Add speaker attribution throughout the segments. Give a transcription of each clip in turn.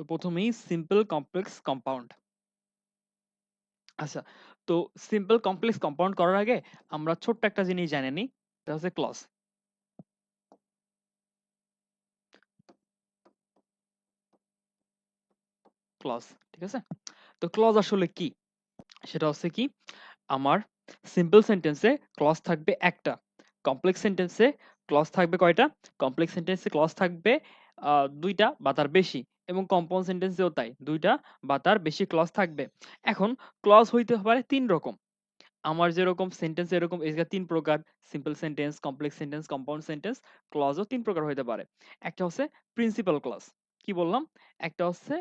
Speaker 1: তো প্রথমেই simple complex compound. আচ্ছা, তো সিম্পল কমপ্লেক্স কম্পাউন্ড করার আগে আমরা ছোট্ট একটা জিনিস জেনে নিই, সেটা হচ্ছে ক্লজ। ক্লজ, ঠিক আছে? তো ক্লজ আসলে কি? সেটা হচ্ছে কি, আমার সিম্পল সেন্টেন্সে ক্লজ থাকবে একটা, কমপ্লেক্স সেন্টেন্সে ক্লজ থাকবে কয়টা? কমপ্লেক্স সেন্টেন্সে ক্লজ থাকবে দুইটা বা তার বেশি, এবং কম্পাউন্ড সেন্টেন্সেও তাই, দুইটা বা তার বেশি ক্লজ থাকবে। এখন ক্লজ হইতে পারে তিন রকম। আমার যেরকম সেন্টেন্স এরকম এই যে তিন প্রকার: simple sentence, complex sentence, compound sentence. ক্লজও তিন প্রকার হইতে পারে। একটা হচ্ছে প্রিন্সিপাল ক্লজ। কি বললাম? একটা হচ্ছে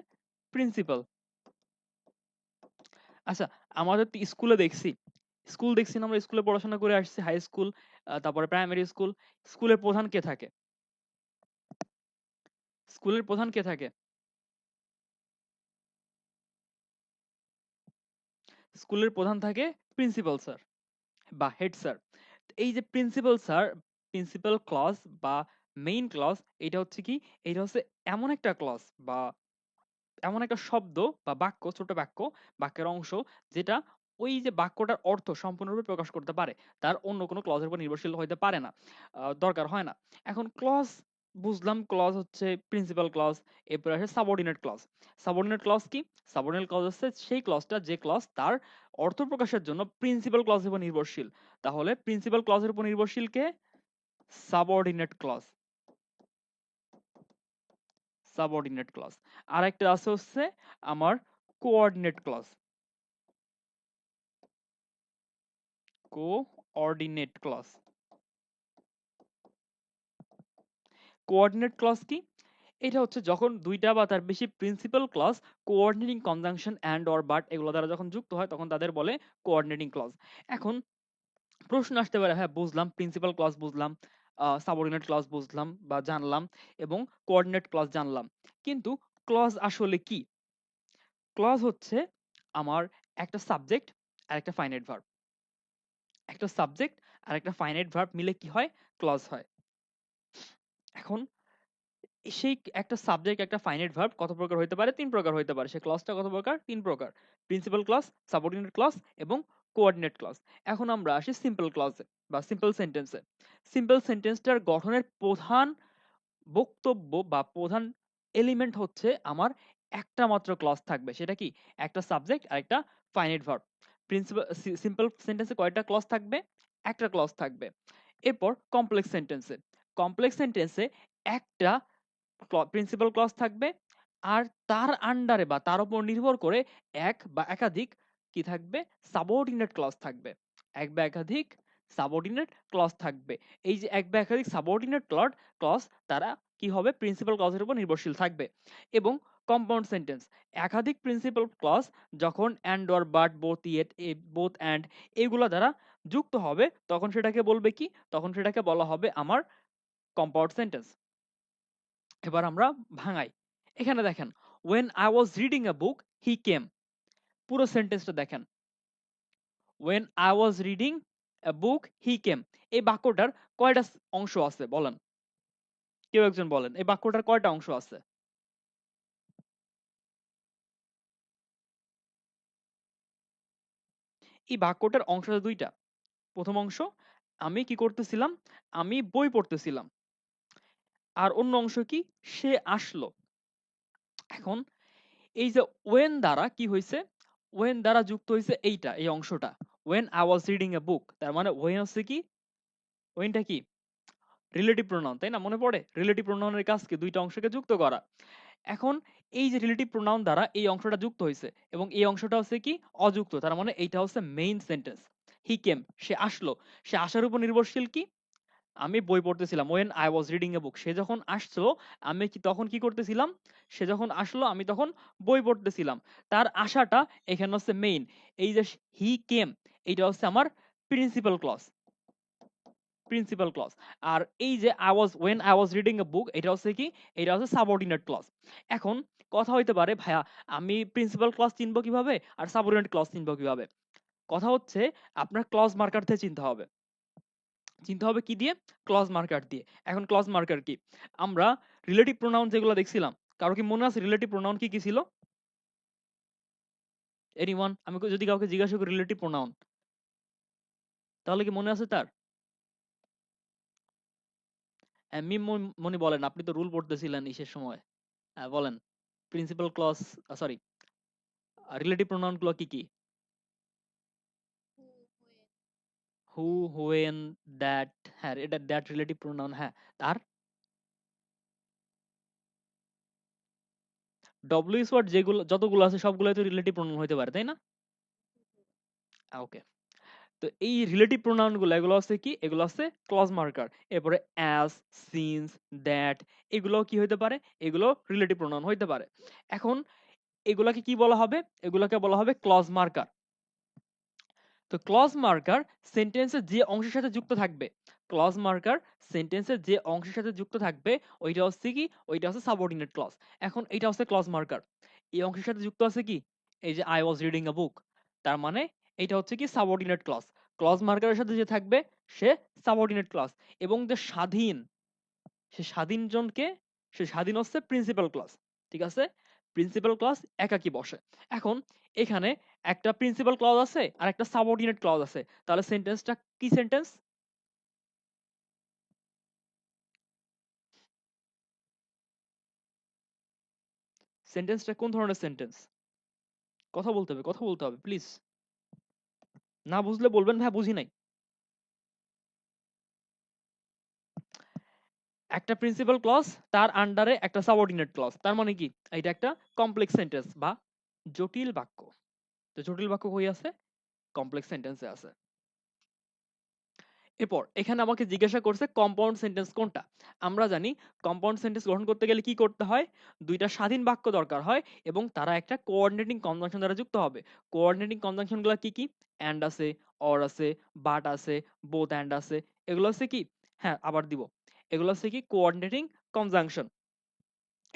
Speaker 1: প্রিন্সিপাল। আচ্ছা, আমাদের তো স্কুলে দেখছি, স্কুল দেখছি না, আমরা স্কুলে পড়াশোনা করে আসছি, হাই স্কুল, তারপরে প্রাইমারি স্কুল। স্কুলের প্রধান কে থাকে? স্কুলের প্রধান কে থাকে? স্কুলের প্রধান থাকে প্রিন্সিপাল স্যার বা হেড স্যার। এই যে প্রিন্সিপাল স্যার, প্রিন্সিপাল ক্লজ বা মেইন ক্লজ, এটা হচ্ছে কি, এটা হচ্ছে এমন একটা ক্লজ বা এমন একটা শব্দ বা বাক্য, ছোট বাক্য, বাক্যের অংশ, যেটা ওই যে বাক্যটার অর্থ সম্পূর্ণরূপে প্রকাশ করতে পারে, তার অন্য কোনো ক্লজের উপর নির্ভরশীল হইতে পারে না, দরকার হয় না। এখন ক্লজ বুঝলাম, ক্লজ হচ্ছে প্রিন্সিপাল ক্লজ। এরপর আসে সাবঅর্ডিনেট ক্লজ। সাবঅর্ডিনেট ক্লজ কি? সাবঅর্ডিনেট ক্লজ হচ্ছে সেই ক্লজটা, যে ক্লজ তার অর্থ প্রকাশের জন্য প্রিন্সিপাল ক্লজের উপর নির্ভরশীল। তাহলে প্রিন্সিপাল ক্লজের উপর নির্ভরশীল কে? Subordinate clause. Subordinate clause. আর একটা আছে হচ্ছে আমার coordinate clause. Coordinate clause. Coordinate clause কি? এটা হচ্ছে যখন দুইটা বা তার বেশি principal clause coordinating conjunction and or but এগুলো দ্বারা যখন যুক্ত হয়, তখন তাদের বলে কোঅর্ডিনেটিং ক্লজ। এখন প্রশ্ন আসতে পারে, হ্যাঁ বুঝলাম, প্রিন্সিপাল ক্লজ বুঝলাম, সাবঅর্ডিনেট ক্লজ বুঝলাম বা জানলাম, এবং কোঅর্ডিনেট ক্লজ জানলাম, কিন্তু ক্লজ আসলে কি? ক্লজ হচ্ছে আমার একটা সাবজেক্ট আর একটা ফাইনাইট ভার্ব। একটা সাবজেক্ট আর একটা ফাইনাইট ভার্ব মিলে কি হয়? ক্লজ হয়। এখন সেই একটা সাবজেক্ট একটা ফাইনাইট ভার্ব কত প্রকার হইতে পারে? তিন প্রকার হইতে পারে। সে ক্লজটা কত প্রকার? তিন প্রকার: প্রিন্সিপাল ক্লজ, সাবঅর্ডিনেট ক্লজ এবং কোঅর্ডিনেট ক্লজ। এখন আমরা আসি সিম্পল ক্লজে বা সিম্পল সেন্টেন্সে। সিম্পল সেন্টেন্সটার গঠনের প্রধান বক্তব্য বা প্রধান এলিমেন্ট হচ্ছে আমার একটা মাত্র ক্লজ থাকবে। সেটা কি? একটা সাবজেক্ট আর একটা ফাইনাইট ভার্ব। প্রিন্সিপাল সিম্পল সেন্টেন্সে কয়টা ক্লজ থাকবে? একটা ক্লজ থাকবে। এরপর কমপ্লেক্স সেন্টেন্সে, কমপ্লেক্স সেন্টেন্সে একটা প্রিন্সিপাল ক্লজ থাকবে, আর তার আন্ডারে বা তার উপর নির্ভর করে এক বা একাধিক কি থাকবে? সাবঅর্ডিনেট ক্লজ থাকবে। এক বা একাধিক সাবঅর্ডিনেট ক্লজ থাকবে। এই যে এক বা একাধিক সাবঅর্ডিনেট ক্লজ, তারা কি হবে? প্রিন্সিপাল ক্লজের উপর নির্ভরশীল থাকবে। এবং কম্পাউন্ড সেন্টেন্স, একাধিক প্রিন্সিপাল ক্লজ যখন and or but, both, yet, both and এগুলা দ্বারা যুক্ত হবে, তখন সেটাকে বলবে কি? তখন সেটাকে বলা হবে আমার কম্পাউন্ড সেন্টেন্স। এবার আমরা ভাঙাই। এখানে দেখেন, when I was reading a book he came। পুরো সেন্টেন্সটা দেখেন, when I was reading a book he came। এই বাক্যটার কয়টা অংশ আছে বলেন? কেউ একজন বলেন, এই বাক্যটার কয়টা অংশ আছে? এই বাক্যটার অংশ আছে দুইটা। প্রথম অংশ, আমি কি করতেছিলাম? আমি বই পড়তেছিলাম। আর অন্য অংশ কি? সে আসলো। এখন এই যে when দ্বারা কি হইছে? when দ্বারা যুক্ত হইছে এইটা, এই অংশটা, when I was reading a book। তার মানে when হচ্ছে কি? when টা কি? রিলেটিভ প্রোনাউন, তাই না? মনে পড়ে? রিলেটিভ প্রোনাউনের কাজ কি? দুইটা অংশকে যুক্ত করা। এখন এই যে রিলেটিভ প্রোনাউন দ্বারা এই অংশটা যুক্ত হইছে, এবং এই অংশটা হচ্ছে কি? অযুক্ত। তার মানে এইটা হচ্ছে মেইন সেন্টেন্স। হি কেম, সে আসলো। সে আসার উপর নির্ভরশীল কি? আমি বই পড়তেছিলাম। when I was reading a book। সে যখন আসলো, আমি কি তখন কি করতেছিলাম? সে যখন আসলো, আমি তখন বই পড়তেছিলাম। তার আসাটা এখানে হচ্ছে মেইন। এই যে হি কেম, এইটা হচ্ছে আমার প্রিন্সিপাল ক্লজ। Principal clause. আর এই যে when I was reading a book, এটা হচ্ছে কি? এটা হচ্ছে সাবঅর্ডিনেট ক্লজ। এখন কথা হইতে পারে, ভাইয়া আমি প্রিন্সিপাল ক্লজ চিনব কিভাবে আর সাবঅর্ডিনেট ক্লজ চিনব কিভাবে? কথা হচ্ছে, আপনার ক্লজ মার্কার থেকে চিনতে হবে। চিনতে হবে কি দিয়ে? ক্লজ মার্কার দিয়ে। এখন ক্লজ মার্কার কি? আমরা রিলেটিভ প্রোনাউন যেগুলো দেখছিলাম, কারো কি মনে আছে রিলেটিভ প্রোনাউন কি কি ছিল? এনিওয়ান? আমি যদি কাউকে জিজ্ঞাসা করি রিলেটিভ প্রোনাউন, তাহলে কি মনে আছে তার? মিম মনি বলেন, আপনি তো রুল পড়তেছিলেন ইসের সময়। বলেন principal clause, sorry, relative pronoun গুলো কি কি? Who, when, that. হ্যাঁ, এটা দ্যাট রিলেটিভ প্রোনাউন। হ্যাঁ, আর ডব্লিউএস ওয়ার্ড যেগুলো যতগুলো আছে সবগুলোই তো রিলেটিভ প্রোনাউন হতে পারে, তাই না? ওকে। তো এই রিলেটিভ প্রোনাউন গুলো এগুলো হচ্ছে কি, এগুলো হচ্ছে ক্লজ মার্কার। এরপরে অ্যাজ, সিন্স, দ্যাট, এগুলো কি হইতে পারে, এগুলো রিলেটিভ প্রোনাউন হইতে পারে। এখন এগুলাকে কি বলা হবে, এগুলাকে বলা হবে ক্লজ মার্কার। তো ক্লজ মার্কার সেন্টেন্সের যে অংশের সাথে যুক্ত থাকবে, ক্লজ মার্কার সেন্টেন্সের যে অংশের সাথে যুক্ত থাকবে ওইটা হচ্ছে কি, ওইটা হচ্ছে সাবঅর্ডিনেট ক্লজ। এখন এইটা হচ্ছে ক্লজ মার্কার। এই অংশের সাথে যুক্ত আছে কি, এই যে আই ওয়াজ রিডিং আ বুক, তার মানে এইটা হচ্ছে কি সাবঅর্ডিনেট ক্লজ। ক্লজ মার্কারের সাথে যে থাকবে সে সাবঅর্ডিনেট ক্লজ। এবং যে স্বাধীন, সে স্বাধীন জনকে, সে স্বাধীন হচ্ছে প্রিন্সিপাল ক্লজ। ঠিক আছে, প্রিন্সিপাল ক্লজ একাকি বসে। এখন এখানে একটা প্রিন্সিপাল ক্লজ আছে আর একটা সাবঅর্ডিনেট ক্লজ আছে, তাহলে সেন্টেন্সটা কি সেন্টেন্স? সেন্টেন্সটা কোন ধরনের সেন্টেন্স? কথা বলতে হবে, কথা বলতে হবে প্লিজ। না বুঝলে বলবেন ভাই বুঝি নাই। একটা প্রিন্সিপাল ক্লজ, তার আন্ডারে একটা সাবঅর্ডিনেট ক্লজ, তার মানে কি এটা একটা কমপ্লেক্স সেন্টেন্স বা জটিল বাক্য। তো জটিল বাক্য কই আছে? কমপ্লেক্স সেন্টেন্সে আছে। এরপর এখানে আমাকে জিজ্ঞাসা করছে কম্পাউন্ড সেন্টেন্স কোনটা। আমরা জানি কম্পাউন্ড সেন্টেন্স গঠন করতে গেলে কি করতে হয়, দুইটা স্বাধীন বাক্য দরকার হয় এবং তারা একটা কোঅর্ডিনেটিং কনজাংশন দ্বারা যুক্ত হবে। কোঅর্ডিনেটিং কনজাংশন গুলো কি কি? অ্যান্ড আছে, অর আছে, বাট আছে, বোথ অ্যান্ড আছে, এগুলো হচ্ছে কি, হ্যাঁ আবার দিব, এগুলো হচ্ছে কি কোঅর্ডিনেটিং কনজাংশন।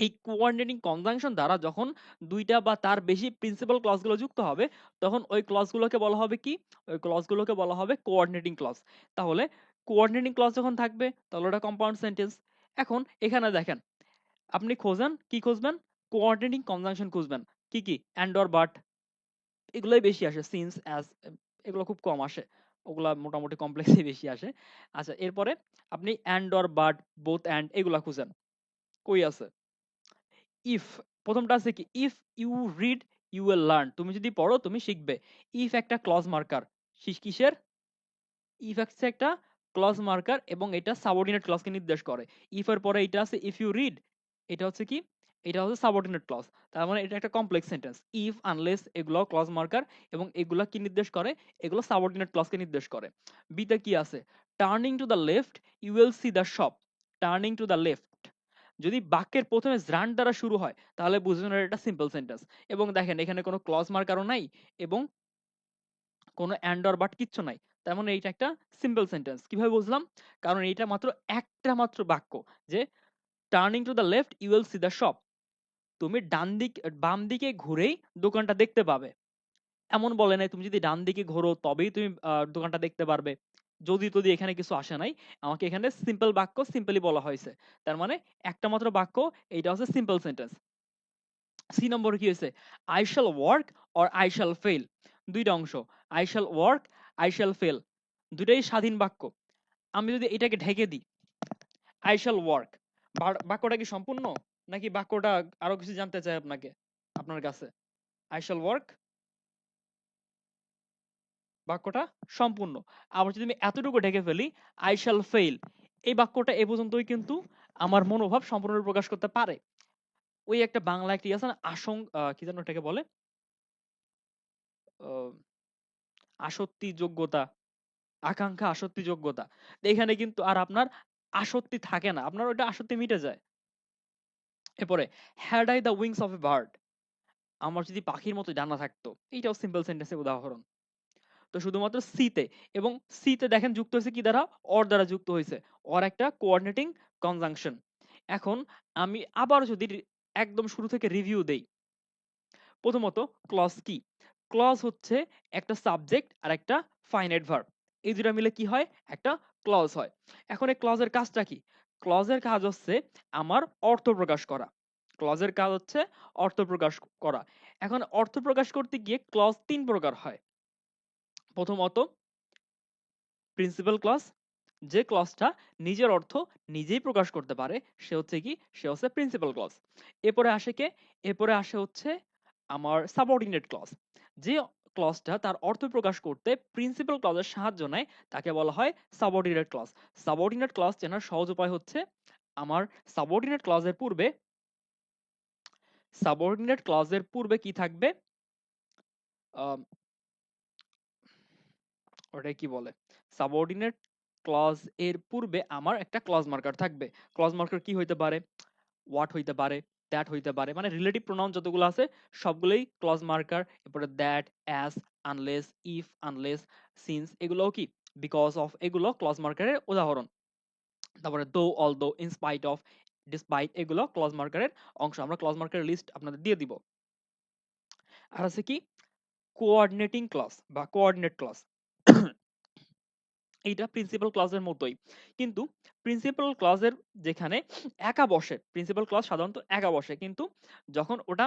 Speaker 1: এই কোঅর্ডিনেটিং কনজাংশন দ্বারা যখন দুইটা বা তার বেশি প্রিন্সিপাল ক্লজগুলো যুক্ত হবে, তখন ওই ক্লজগুলোকে বলা হবে কি, ওই ক্লজগুলোকে বলা হবে কোঅর্ডিনেটিং ক্লজ। তাহলে কোঅর্ডিনেটিং ক্লজ যখন থাকবে তাহলে ওটা কম্পাউন্ড সেন্টেন্স। এখন এখানে দেখেন, আপনি খোঁজেন কি খুঁজবেন, কোঅর্ডিনেটিং কনজাংশন খুঁজবেন। কি কি? অ্যান্ড অর বাট, এগুলোই বেশি আসে। সিন্স, অ্যাজ, এগুলো খুব কম আসে, ওগুলা মোটামুটি কমপ্লেক্সে বেশি আসে। আচ্ছা, এরপরে আপনি and or but, both and, এগুলা খুঁজেন, কই আছে? ইফ, প্রথমটা আছে কি, if you read you will learn, তুমি যদি পড়ো তুমি শিখবে। ইফ একটা ক্লজ মার্কার, কিসের? ইফ হচ্ছে একটা ক্লজ মার্কার এবং এটা সাবঅর্ডিনেট ক্লজকে নির্দেশ করে। ইফ এর পরে এটা আছে ইফ ইউ রিড, এটা হচ্ছে কি, এটা হচ্ছে সাবঅর্ডিনেট ক্লজ। তার মানে এটা একটা কমপ্লেক্স সেন্টেন্স। ইফ, আনলেস, এগুলো ক্লজ মার্কার এবং এগুলা কি নির্দেশ করে, এগুলো সাবঅর্ডিনেট ক্লজকে নির্দেশ করে। বিতে কি আছে, turning to the left you will see the shop. Turning to the left যদি বাক্যের প্রথমে জ্রান দ্বারা শুরু হয় তাহলে বুঝবেন এটা সিম্পল সেন্টেন্স। এবং দেখেন এখানে কোনো ক্লজ মার্কারও নাই এবং কোনো অ্যান্ড অর বাট কিচ্ছু নাই, তার মানে এইটা একটা সিম্পল সেন্টেন্স। কিভাবে বুঝলাম? কারণ এইটা মাত্র একটা মাত্র বাক্য, যে turning to the left you will see the shop, তুমি ডান দিক বাম দিকে ঘুরেই দোকানটা দেখতে পাবে। এমন বলে নাই তুমি যদি ডান দিকে ঘোরো তবেই তুমি দোকানটা দেখতে পারবে, যদি যদি এখানে কিছু আসে নাই। আমাকে এখানে সিম্পল বাক্য সিম্পলি বলা হয়েছে, তার মানে একটা মাত্র বাক্য, এইটা হচ্ছে সিম্পল সেন্টেন্স। সি নম্বরে কি হয়েছে, I shall work or I shall fail, দুইটা অংশ, I shall work, I shall fail, দুইটাই স্বাধীন বাক্য। আমি যদি এটাকে ঢেকে দিই, আই শ্যাল ওয়ার্ক, বাক্যটা কি সম্পূর্ণ নাকি বাক্যটা আরো কিছু জানতে চাই আপনাকে, আপনার কাছে? আই শ্যাল ওয়ার্ক বাক্যটা সম্পূর্ণ। আবার যদি আমি এতটুকু ঢেকে ফেলি, আই শ্যাল ফেল, এই বাক্যটা এ পর্যন্তই কিন্তু আমার মনোভাব সম্পূর্ণ প্রকাশ করতে পারে। ওই একটা বাংলা একটি আছে না, কি যেন এটাকে বলে, আহ, আসক্তি যোগ্যতা, আকাঙ্ক্ষা আসক্তি যোগ্যতা। তো এখানে কিন্তু আর আপনার আসক্তি থাকে না, আপনার ওইটা আসক্তি মিটে যায়। এরপরে had I the wings of a bird, আমার যদি পাখির মতো ডানা থাকতো, এইটাও সিম্পল সেন্টেন্সের উদাহরণ। তো শুধুমাত্র সিতে, এবং সিতে দেখেন যুক্ত হয়েছে কি দ্বারা, অর দ্বারা যুক্ত হয়েছে, অর একটা কোঅর্ডিনেটিং কনজাংশন। এখন আমি আবার যদি একদম শুরু থেকে রিভিউ দেই, প্রথমত ক্লজ কি, ক্লজ হচ্ছে একটা সাবজেক্ট আর একটা ফাইনাইট ভার্ব, এই দুটা মিলে কি হয়, একটা ক্লজ হয়। এখন এই ক্লজের কাজটা কি, ক্লজের কাজ হচ্ছে আমার অর্থ প্রকাশ করা। ক্লজের কাজ হচ্ছে অর্থ প্রকাশ করা। এখন অর্থ প্রকাশ করতে গিয়ে ক্লজ ৩ প্রকার হয়। প্রথমত প্রিন্সিপাল ক্লজ, যে ক্লজটা নিজের অর্থ নিজেই প্রকাশ করতে পারে সে হচ্ছে প্রিন্সিপাল ক্লজ। এরপরে আসে কে? এরপরে আসে হচ্ছে আমার সাবঅর্ডিনেট ক্লজ। যে ক্লজটা তার অর্থ প্রকাশ করতে প্রিন্সিপাল ক্লজের সাহায্য নেয় তাকে বলা হয় সাবঅর্ডিনেট ক্লজ। সাবঅর্ডিনেট ক্লজ চেনার সহজ উপায় হচ্ছে আমার সাবঅর্ডিনেট ক্লজের পূর্বে কি থাকবে? আম, ওটা কি বলে? সাবঅর্ডিনেট ক্লজ এর পূর্বে আমার একটা ক্লজ মার্কার থাকবে। ক্লজ মার্কার কি হইতে পারে? হোয়াট হইতে পারে, দ্যাট হইতে পারে, মানে রিলেটিভ প্রোনাউন যতগুলো আছে সবগুলোই ক্লজ মার্কার। এরপরে that, as, unless, if, unless, since এগুলোও কি? বিকজ অফ, এগুলো ক্লজ মার্কারের উদাহরণ। তারপরে দো, although, in spite of, despite এগুলো ক্লজ মার্কারের অংশ। আমরা ক্লজ মার্কারের লিস্ট আপনাদের দিয়ে দিব। আর আছে কি? কোঅর্ডিনেটিং ক্লজ বা কোঅর্ডিনেট ক্লজ। এইটা প্রিন্সিপাল ক্লজের মতোই, কিন্তু প্রিন্সিপাল ক্লজের যেখানে একা বসে, প্রিন্সিপাল ক্লজ সাধারণত একা বসে, কিন্তু যখন ওটা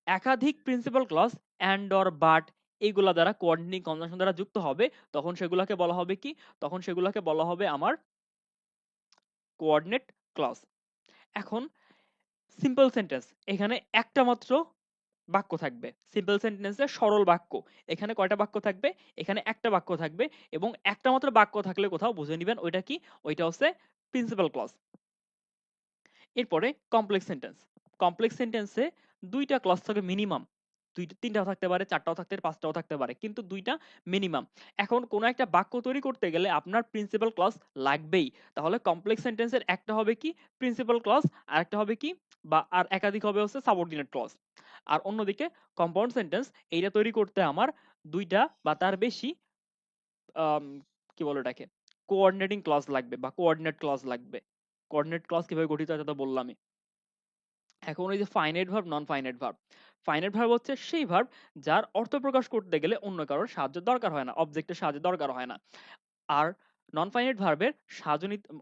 Speaker 1: একাধিক principal clause and or but এইগুলা দ্বারা কোঅর্ডিনেটিং কনজাংশন দ্বারা যুক্ত হবে, তখন সেগুলোকে বলা হবে কি? তখন সেগুলোকে বলা হবে আমার কোঅর্ডিনেট ক্লজ। এখন সিম্পল সেন্টেন্স, এখানে একটা মাত্র বাক্য থাকবে। সিম্পল সেন্টেন্সে সরল বাক্য, এখানে কয়টা বাক্য থাকবে? এখানে একটা বাক্য থাকবে, এবং একটা মাত্র বাক্য থাকলে কোথাও বুঝে নিবেন ওইটা কি? ওইটা হচ্ছে প্রিন্সিপাল ক্লজ। এরপরে কমপ্লেক্স সেন্টেন্স। কমপ্লেক্স সেন্টেন্সে দুইটা ক্লজ থাকে মিনিমাম। তিনটাও থাকতে পারে, চারটাও থাকতে পারে, পাঁচটাও থাকতে পারে, কিন্তু দুইটা মিনিমাম। এখন কোনো একটা বাক্য তৈরি করতে গেলে আপনার প্রিন্সিপাল ক্লজ লাগবেই। তাহলে কমপ্লেক্স সেন্টেন্সের একটা হবে কি? Principal clause. আর একটা হবে কি? বা আর একাধিক হবে হচ্ছে সাবঅর্ডিনেট ক্লজ। আর অন্যদিকে কম্পাউন্ড সেন্টেন্স, এইটা তৈরি করতে আমার দুইটা বা তার বেশি আম, কি বলে এটাকে, কোঅর্ডিনেটিং ক্লজ লাগবে বা কোঅর্ডিনেট ক্লজ লাগবে। কোঅর্ডিনেট ক্লজ কিভাবে গঠিত হয় তা তো বললামই। এখন এই যে finite verb, non finite verb. Finite verb হচ্ছে সেই ভার্ব যার অর্থ প্রকাশ করতে গেলে অন্য কারোর সাহায্যের দরকার হয় না, অবজেক্টের সাহায্যের দরকার হয় না। আর নন ফাইনাইট ভার্বের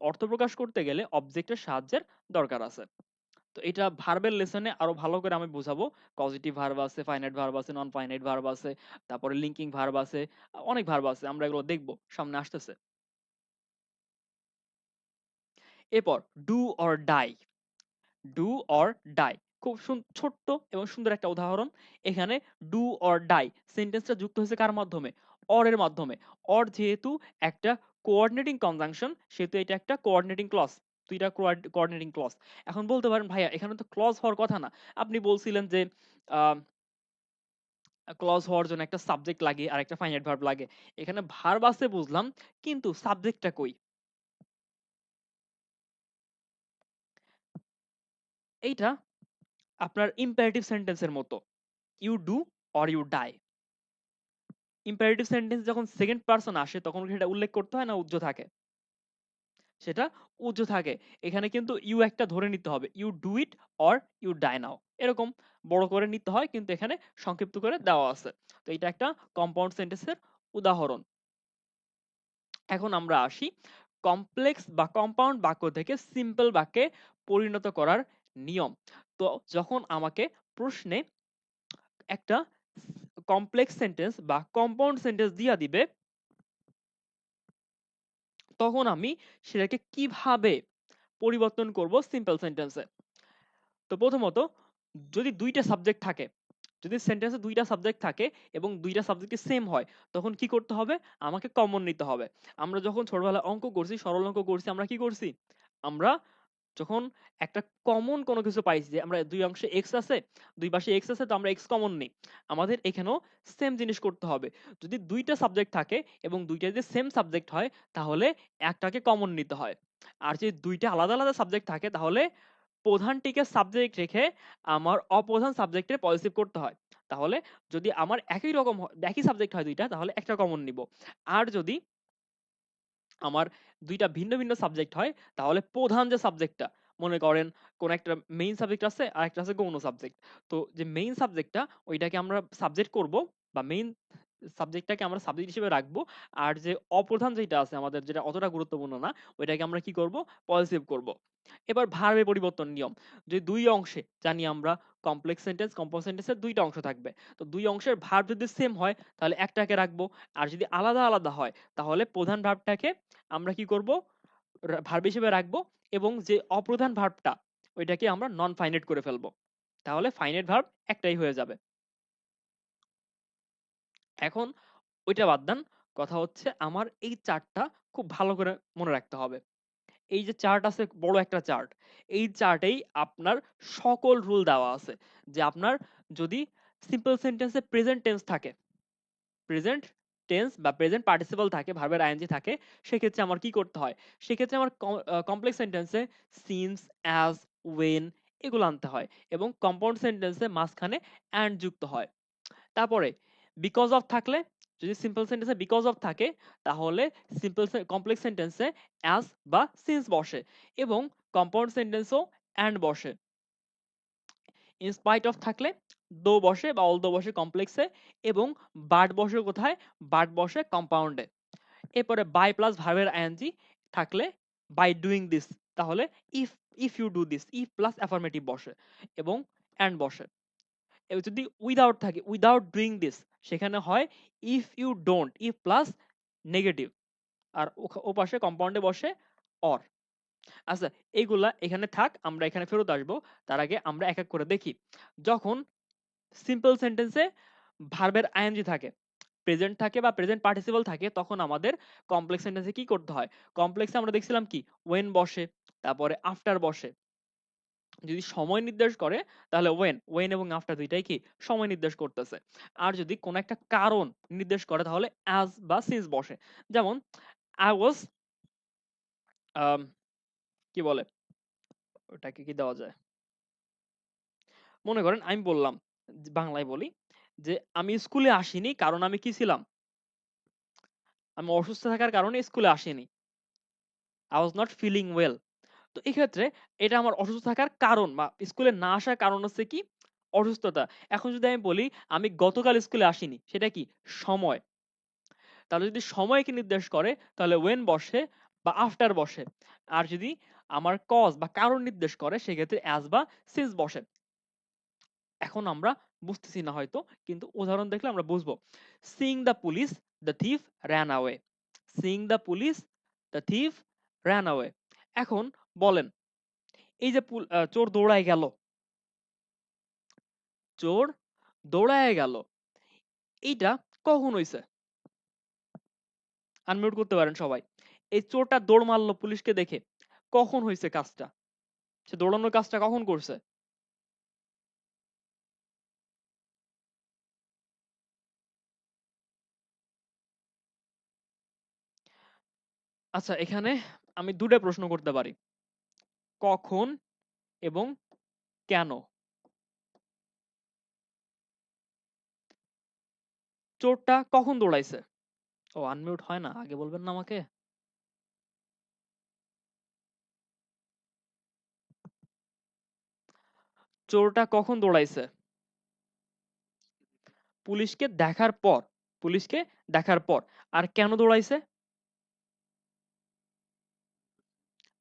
Speaker 1: অর্থ প্রকাশ করতে গেলে অবজেক্টের সাহায্যের দরকার আছে। তো এটা ভার্বের লেসনে আরো ভালো করে আমি বুঝাবো। পজিটিভ ভার্ব আছে, ফাইনাইট ভার্ব আছে, নন ফাইনাইট ভার্ব আছে, তারপরে লিঙ্কিং ভার্ব আছে, অনেক ভার্ব আছে, আমরা এগুলো দেখবো, সামনে আসতেছে। এরপর do or die. Do or die খুব ছোট্ট এবং সুন্দর একটা উদাহরণ। এখানে ডু অর ডাই সেন্টেন্সটা যুক্ত হয়েছে কার মাধ্যমে? অর এর মাধ্যমে। অর যেহেতু একটা কোঅর্ডিনেটিং কনজাংশন, সেহেতু এটা একটা কোঅর্ডিনেটিং ক্লজ। দুইটা কোঅর্ডিনেটিং ক্লজ। এখন বলতে পারেন ভাইয়া এখানে তো ক্লজ হওয়ার কথা না, আপনি বলছিলেন যে ক্লজ হওয়ার জন্য একটা সাবজেক্ট লাগে আর একটা ফাইনাইট ভার্ব লাগে। এখানে ভার্ব আছে বুঝলাম, কিন্তু সাবজেক্টটা কই? এইটা আপনার ইম্পারেটিভ সেন্টেন্সের মতো, you do or you die. Imperative sentence যখন সেকেন্ড পারসন আসে তখন সেটা উল্লেখ করতে হয় না উজ্জ্ব থাকে? সেটা উজ্জ্ব থাকে। এখানে কিন্তু ইউ একটা ধরে নিতে হবে, you do it or you die now, এরকম বড় করে নিতে হয়, কিন্তু এখানে সংক্ষিপ্ত করে দেওয়া আছে। তো এটা একটা কম্পাউন্ড সেন্টেন্সের উদাহরণ। এখন আমরা আসি কমপ্লেক্স বা কম্পাউন্ড বাক্য থেকে সিম্পল বাক্যে পরিণত করার নিয়ম। তো যখন আমাকে প্রশ্নে একটা কমপ্লেক্স সেন্টেন্স বা কম্পাউন্ড সেন্টেন্স দিয়া দিবে, তখন আমি সেটাকে কিভাবে পরিবর্তন করব সিম্পল সেন্টেন্সে। তো প্রথমত, যদি দুইটা সাবজেক্ট থাকে, যদি সেন্টেন্সে দুইটা সাবজেক্ট থাকে এবং দুইটা সাবজেক্ট সেম হয়, তখন কি করতে হবে? আমাকে কমন নিতে হবে। আমরা যখন ছোটবেলায় অঙ্ক করছি, সরল অঙ্ক করছি, আমরা কি করছি? আমরা যখন একটা কমন কোনো কিছু পাইছি, যে আমরা দুই অংশে এক্স আছে, দুই পাশে এক্স আছে, তো আমরা এক্স কমন নিই। আমাদের এখানেও সেম জিনিস করতে হবে। যদি দুইটা সাবজেক্ট থাকে এবং দুইটা যদি সেম সাবজেক্ট হয়, তাহলে একটাকে কমন নিতে হয়। আর যদি দুইটা আলাদা আলাদা সাবজেক্ট থাকে, তাহলে প্রধানটিকে সাবজেক্ট রেখে আমার অপ্রধান সাবজেক্টের পজিটিভ করতে হয়। তাহলে যদি আমার একই রকম একই সাবজেক্ট হয় দুইটা, তাহলে একটা কমন নিব। আর যদি আমার দুইটা ভিন্ন ভিন্ন সাবজেক্ট হয়, তাহলে প্রধান যে সাবজেক্টটা, মনে করেন কোন একটা মেইন সাবজেক্ট আছে আর একটা আছে গৌণ সাবজেক্ট। তো যে মেইন সাবজেক্টটা, ওইটাকে আমরা সাবজেক্ট করব বা মেইন সাবজেক্টটাকে আমরা সাবজেক্ট হিসেবে রাখবো, আর যে অপ্রধান যেটা আছে আমাদের, যেটা অতটা গুরুত্বপূর্ণ না, ওইটাকে আমরা কি করব, পজিটিভ করব। এবার ভার্বের পরিবর্তন নিয়ম, যে দুই অংশে জানি আমরা কমপ্লেক্স সেন্টেন্স, কম্পাউন্ড সেন্টেন্সের দুইটা অংশ থাকবে। তো দুই অংশের ভার্ব যদি সেম হয় তাহলে একটাকে রাখবো, আর যদি আলাদা আলাদা হয় তাহলে প্রধান ভার্বটাকে আমরা কি করব, ভার্ব হিসেবে রাখবো, এবং যে অপ্রধান ভার্বটা ওইটাকে আমরা নন ফাইনাইট করে ফেলবো। তাহলে ফাইনাইট ভার্ব একটাই হয়ে যাবে। এখন ওইটা বাদ দেন, কথা হচ্ছে আমার এই চার্টটা খুব ভালো করে মনে রাখতে হবে। এই যে চার্ট আছে, বড় একটা চার্ট, এই চার্টেই আপনার সকল রুল দেওয়া আছে। যে আপনার যদি সিম্পল সেন্টেন্সে প্রেজেন্ট টেন্স থাকে, প্রেজেন্ট টেন্স বা প্রেজেন্ট পার্টিসিপল থাকে, ভার্বের আইএনজি থাকে, সেক্ষেত্রে আমার কি করতে হয়, সেক্ষেত্রে আমার কমপ্লেক্স সেন্টেন্সে সিন্স, অ্যাজ, ওয়েন এগুলো আনতে হয়, এবং কম্পাউন্ড সেন্টেন্সে মাঝখানে অ্যান্ড যুক্ত হয়। তারপরে বিকজ অফ থাকলে, যদি সিম্পল সেন্টেন্সে বিকজ অফ থাকে তাহলে সিম্পল কমপ্লেক্স সেন্টেন্সে অ্যাজ বা সিন্স বসে, এবং কম্পাউন্ড সেন্টেন্সও অ্যান্ড বসে। ইনস্পাইট অফ থাকলে দো বসে বা অলদো বসে কমপ্লেক্সে, এবং বাট বসে কোথায়, বাট বসে কম্পাউন্ডে। এরপরে বাই প্লাস ভার্বের আইএনজি থাকলে বাই ডুইং দিস, তাহলে if, if you do this, if plus affirmative বসে এবং অ্যান্ড বসে। এবার যদি উইদাউট থাকে, উইদাউট ডুইং দিস, সেখানে হয় if you don't, if plus negative, আর ও পাশে কম্পাউন্ডে বসে অর। আচ্ছা, এইগুলা এখানে থাক, আমরা এখানে ফেরত আসবো। তার আগে আমরা এক এক করে দেখি। যখন সিম্পল সেন্টেন্সে ভার্বের আইএনজি থাকে, প্রেজেন্ট থাকে বা প্রেজেন্ট পার্টিসিপল থাকে, তখন আমাদের কমপ্লেক্স সেন্টেন্সে কি করতে হয়, কমপ্লেক্সে আমরা দেখছিলাম কি ওয়েন বসে, তারপরে আফটার বসে। যদি সময় নির্দেশ করে তাহলে ওয়েন, ওয়েন এবং আফটার দুইটাই কি সময় নির্দেশ করতেছে। আর যদি কোন একটা কারণ নির্দেশ করে তাহলে অ্যাজ বা সিন্স বসে। যেমন আই ওয়াজ, কি বলে ওটাকে, কি দেওয়া যায়, মনে করেন আমি বললাম, বাংলায় বলি, যে আমি স্কুলে আসিনি কারণ আমি কি ছিলাম, আমি অসুস্থ থাকার কারণে স্কুলে আসিনি। I was not feeling well. তো এক্ষেত্রে এটা আমার অসুস্থ থাকার কারণ বা স্কুলে না আসার কারণ হচ্ছে কি, অসুস্থতা। এখন যদি আমি বলি আমি গতকাল স্কুলে আসিনি, সেটা কি সময়। তাহলে যদি সময়কে নির্দেশ করে তাহলে ওয়েন বসে বা আফটার বসে। আর যদি আমার কজ বা কারণ নির্দেশ করে সেক্ষেত্রে অ্যাজ বা সিন্স বসে। এখন আমরা বুঝতেছি না হয়তো, কিন্তু উদাহরণ দেখলে আমরা বুঝবো। Seeing the police, the thief ran away. Seeing the police, the thief ran away. এখন বলেন, এই যে চোর দৌড়ায় গেল, চোর দৌড়ায় গেল, এইটা কখন হইছে? আনমিউট করতে পারেন সবাই। এই চোরটা দৌড় মারলো পুলিশকে দেখে, কখন হইছে কাজটা? সে দৌড়ানোর কাজটা কখন করছে? আচ্ছা, এখানে আমি দুটো প্রশ্ন করতে পারি, কখন এবং কেন। চোরটা কখন দৌড়াইছে? ও আনমিউট হয় না, আগে বলবেন না আমাকে। চোরটা কখন দৌড়াইছে? পুলিশকে দেখার পর, পুলিশকে দেখার পর। আর কেন দৌড়াইছে?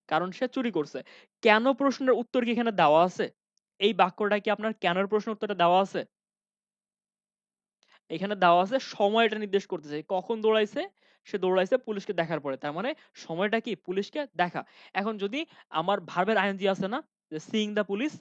Speaker 1: কারণ সে চুরি করছে। কেন প্রশ্নের উত্তর কি এখানে দেওয়া আছে? এই বাক্যটা কি আপনার কেনর প্রশ্ন উত্তরটা দেওয়া আছে? এখানে দেওয়া আছে, সময়টা নির্দেশ করতেছে কখন দৌড়াইছে। সে দৌড়াইছে পুলিশকে দেখার পরে, তার মানে সময়টা কি পুলিশকে দেখা। এখন যদি আমার ভার্বের আইএনজি আছে না, যে সিইং দ্য পুলিশ,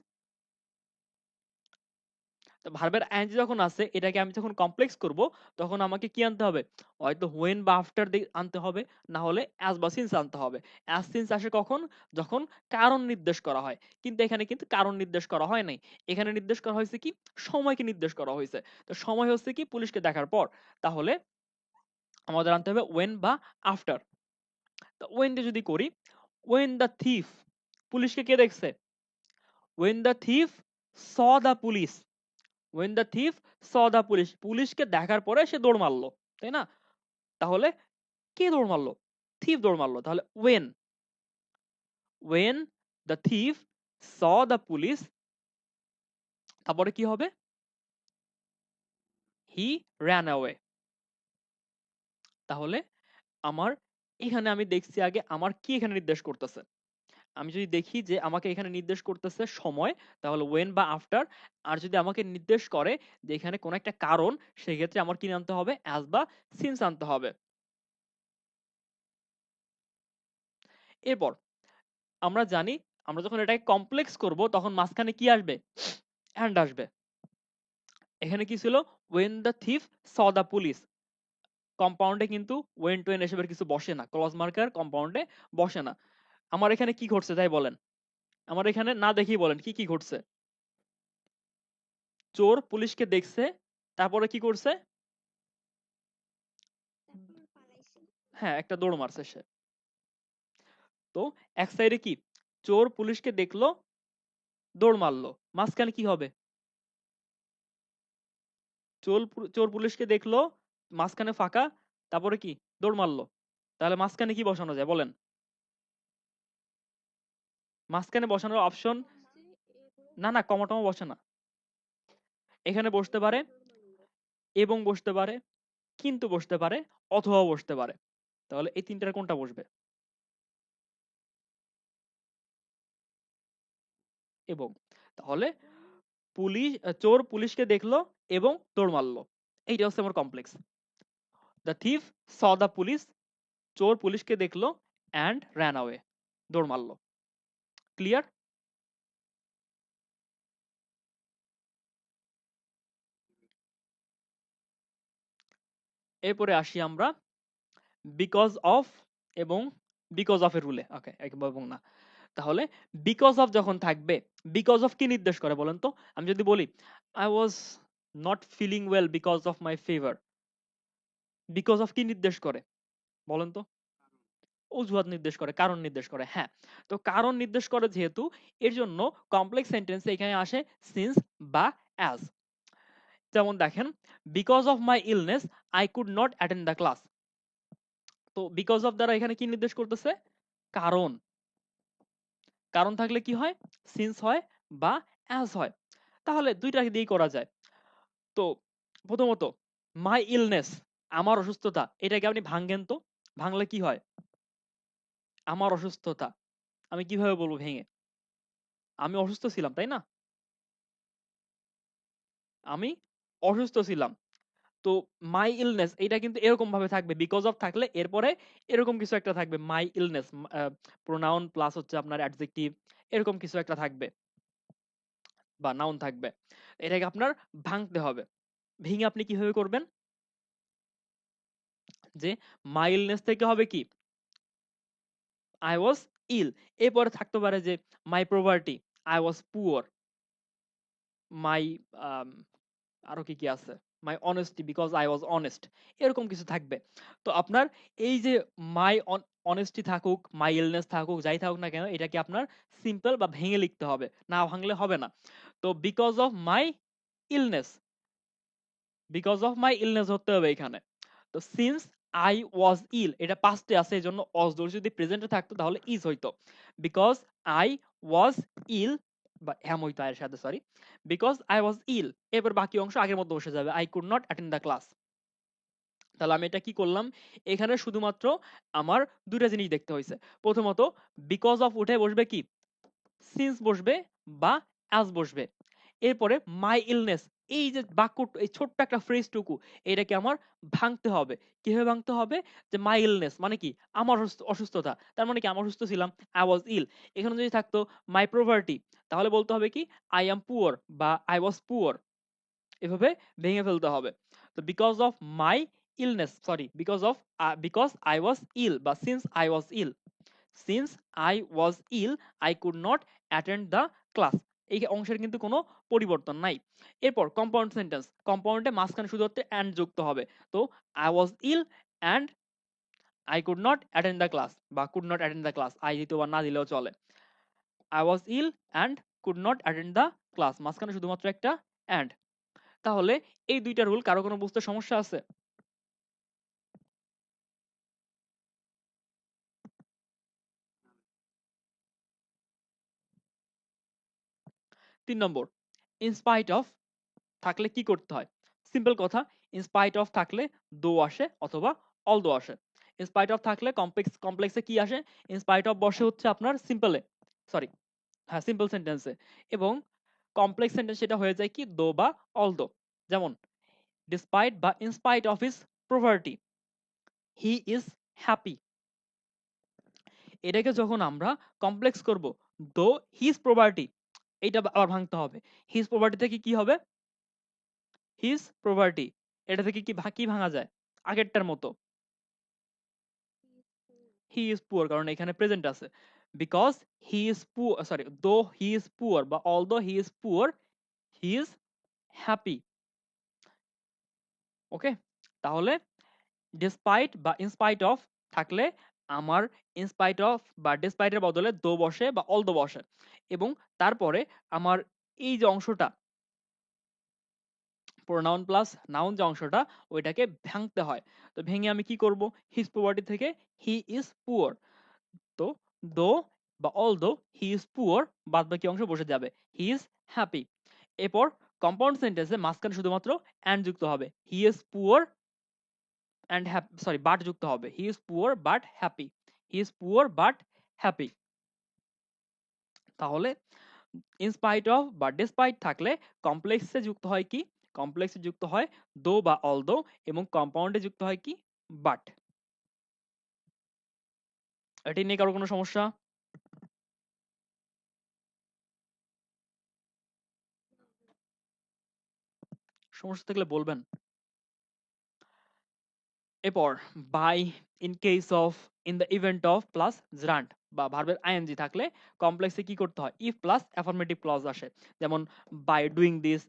Speaker 1: তো ভার্বের আইএনজি যখন আছে, এটাকে আমি যখন কমপ্লেক্স করব তখন আমাকে কি আনতে হবে, হয়তো হোয়েন বা আফটার আনতে হবে, না হলে অ্যাজ বা সিন্স আনতে হবে। অ্যাজ সিন্স আসে কখন, যখন কারণ নির্দেশ করা হয়। কিন্তু এখানে কিন্তু কারণ নির্দেশ করা হয় নাই, এখানে নির্দেশ করা হয়েছে কি, সময়কে নির্দেশ করা হয়েছে। তো সময় হচ্ছে কি পুলিশকে দেখার পর, তাহলে আমাদের আনতে হবে ওয়েন বা আফটার। তো ওয়েন দিয়ে যদি করি, ওয়েন দ্য থিফ, পুলিশকে কে দেখছে, when the thief saw the police, when the thief saw the police, পুলিশকে দেখার পরে সে দৌড় মারলো, তাই না? তাহলে কে দৌড় মারলো, থিফ দৌড় মারলো। তাহলে when, when the thief saw the police, তারপরে কি হবে, হি ran away, তাহলে আমার এখানে আমি দেখছি আগে আমার কি এখানে নির্দেশ করতেছে। আমি যদি দেখি যে আমাকে এখানে নির্দেশ করতেছে সময়, তাহলে when বা after। আর যদি আমাকে নির্দেশ করে যে এখানে কোন একটা কারণ, সেক্ষেত্রে আমার কি আনতে হবে? as বা since আনতে হবে। এরপর আমরা জানি আমরা যখন এটাকে কমপ্লেক্স করব তখন মাঝখানে কি আসবে? and আসবে। এখানে কি ছিল? when the thief saw the police। কম্পাউন্ডে কিন্তু when to when এসবের কিছু বসে না। ক্লজ মার্কার কম্পাউন্ডে বসে না। আমার এখানে কি ঘটছে তাই বলেন? আমার এখানে না দেখেই বলেন কি ঘটছে? চোর পুলিশকে দেখছে, তারপরে কি করছে? হ্যাঁ, একটা দৌড় মারছে সে। তো এক সাইডে কি? চোর পুলিশকে দেখলো, দৌড় মারলো। মাঝখানে কি হবে? চোর পুলিশকে দেখলো, মাঝখানে ফাঁকা, তারপরে কি? দৌড় মারলো। তাহলে মাঝখানে কি বসানো যায় বলেন? মাঝখানে বসানোর অপশন না, কমা টমা বসে না। এখানে বসতে পারে, এবং বসতে পারে, কিন্তু বসতে পারে, অথবা বসতে পারে। তাহলে এই তিনটার কোনটা বসবে? এবং। তাহলে চোর পুলিশকে দেখলো এবং দৌড় মারলো। এইটা হচ্ছে আমার complex. The thief saw the police, চোর পুলিশকে দেখলো অ্যান্ড র্যান অ্যাওয়ে, দৌড় মারলো। ক্লিয়ার? এরপরে আসি আমরা বিকজ অফ এবং বিকজ অফ এর রুলে। ওকে, এবং না। তাহলে বিকজ অফ যখন থাকবে, বিকজ অফ কি নির্দেশ করে বলেন তো? আমি যদি বলি I was not feeling well because of my fever, because of কি নির্দেশ করে বলেন তো? অজুহাত নির্দেশ করে, কারণ নির্দেশ করে। হ্যাঁ, তো কারণ নির্দেশ করে যেহেতু, এর জন্য কমপ্লেক্স সেন্টেন্স এখানে আসে সিন্স বা অ্যাজ। যেমন দেখেন, because of my illness I could not attend the class. তো বিকজ অফ দ্বারা এখানে কি নির্দেশ করতেছে? কারণ। কারণ থাকলে কি হয়? সিন্স হয় বা অ্যাজ হয়। তাহলে দুইটা দিয়েই করা যায়। তো প্রথমত মাই ইলনেস, আমার অসুস্থতা, এটাকে আপনি ভাঙ্গেন তো। ভাঙলে কি হয়? আমার অসুস্থতা। আমি কিভাবে বলবো ভেঙে? আমি অসুস্থ ছিলাম, তাই না? আমি অসুস্থ ছিলাম। তো মাই ইলনেস এটা কিন্তু এরকম ভাবে থাকবে, বিকজ অফ থাকলে এরপরে এরকম কিছু একটা থাকবে, মাই ইলনেস, প্রোনাউন প্লাস হচ্ছে আপনার অ্যাডজেক্টিভ, এরকম কিছু একটা থাকবে বা নাউন থাকবে। এটাকে আপনার ভাঙতে হবে। ভেঙে আপনি কিভাবে করবেন? যে মাই ইলনেস থেকে হবে কি? I was ill. এরপরে থাকতে পারে যে my property, I was poor. My আরো কি আছে? My honesty, because I was honest. এরকম কিছু থাকবে। তো আপনার এই যে মাই অনেস্টি থাকুক, মাই ইলনেস থাকুক, যাই থাকুক না কেন, এটাকে আপনার সিম্পল বা ভেঙে লিখতে হবে, না ভাঙলে হবে না। তো because of my illness, because of my illness হতে হবে এখানে। তো সিন্স আই ওয়াজ ইল, এটা পাস্টে আছে, এই জন্য ওয়াজ ধরে যদি প্রেজেন্টে থাকতো তাহলে ইজ হইতো। বিকজ আই ওয়াজ ইল, বা হ্যাম হইতো এর সাথে, সরি। বিকজ আই ওয়াজ ইল, এবার বাকি অংশ আগের মতো বসে যাবে, I could not attend the class. তাহলে আমি এটা কি করলাম? এখানে শুধুমাত্র আমার দুইটা জিনিস দেখতে হয়েছে। প্রথমত বিকজ অফ উঠে বসবে কি? সিন্স বসবে বা অ্যাজ বসবে। এরপরে মাই ইলনেস, এই যে বাক্য, এই ছোট্ট একটা ফ্রেজটুকু, এটাকে আমার ভাঙতে হবে। কিভাবে ভাঙতে হবে? যে মাই ইলনেস মানে কি? আমার অসুস্থতা। তার মানে কি? আমি অসুস্থ ছিলাম, আই ওয়াজ ইল। এখানে যদি থাকতো মাই প্রপার্টি, তাহলে বলতে হবে কি? আই অ্যাম পুয়ার বা আই ওয়াজ পুয়ার। এভাবে ভেঙে ফেলতে হবে। তো because of my illness, sorry, because I was ill বা since I was ill, since I was ill I could not attend the class. এই অংশের কিন্তু কোনো পরিবর্তন নাই। এরপর কম্পাউন্ড সেন্টেন্স, কম্পাউন্ডে মাঝখানে শুধুমাত্র অ্যান্ড যুক্ত হবে। তো I was ill and I could not attend the class, বা could not attend the class, I দিতে বা না দিলেও চলে। I was ill and could not attend the class, মাঝখানে শুধুমাত্র একটা অ্যান্ড। তাহলে এই দুইটা রুল কারো কোনো বুঝতে সমস্যা আছে? 3 নম্বর, ইনস্পাইট অফ থাকলে কি করতে হয়? সিম্পল কথা, ইনস্পাইট অফ থাকলে দো আসে অথবা অলদো আসে। ইন স্পাইট অফ থাকলে কমপ্লেক্সে কি আসে? ইন স্পাইট অফ বসে হচ্ছে আপনার সিম্পলে, সরি, হ্যাঁ, সিম্পল সেন্টেন্সে। এবং কমপ্লেক্স সেন্টেন্স সেটা হয়ে যায় কি দো বা অলদো। যেমন ডিসপাইট বা in spite of his property he is happy. এটাকে যখন আমরা কমপ্লেক্স করব, দো হিজ প্রপার্টি, এটা আবার ভাঙতে হবে। হিজ প্রপার্টি থেকে কি হবে? হিজ প্রপার্টি, এটা থেকে কি ভাঙা যায়? আগেরটার মতো, হি ইজ পুয়ার, কারণ এখানে প্রেজেন্ট আছে। Because he is poor, sorry, though he is poor বা although he is poor he is happy. Okay, তাহলে ডিসপাইট বা ইনস্পাইট অফ থাকলে আমার ইনস্পাইট অফ বা ডিসপাইটের বদলে দো বসে বা অলদো বসে, এবং তারপরে আমার এই যে অংশটা প্রোনাউন প্লাস নাউন যে অংশটা, ওইটাকে ভাঙতে হয়। তো ভেঙে আমি কি করব? হিজ প্রপার্টি থেকে হি ইজ পুয়ার, তো দো বা অলদো হি ইজ পুয়ার বাদ বাকি অংশ বসে যাবে, হি ইজ হ্যাপি। এরপর কম্পাউন্ড সেন্টেন্সে মাঝখানে শুধুমাত্র অ্যান্ড যুক্ত হবে, হি is poor and happy, sorry, but যুক্ত হবে, হি is poor but happy, he is poor but happy. তাহলে ইনস্পাইট অফ বা ডিসপাইট থাকলে কমপ্লেক্সে যুক্ত হয় কি? কমপ্লেক্সে যুক্ত হয় দো বা অলদো, এবং কম্পাউন্ডে যুক্ত হয় কি? বাট। এটি নিয়ে কারো কোনো সমস্যা? সমস্যা থাকলে বলবেন। এরপর by, in case of, in the event of plus gerund বা ভার্বের আইএনজি থাকলে কমপ্লেক্সে কি করতে হয়? ইফ প্লাস অ্যাফার্মেটিভ ক্লজ আসে। যেমন by doing this,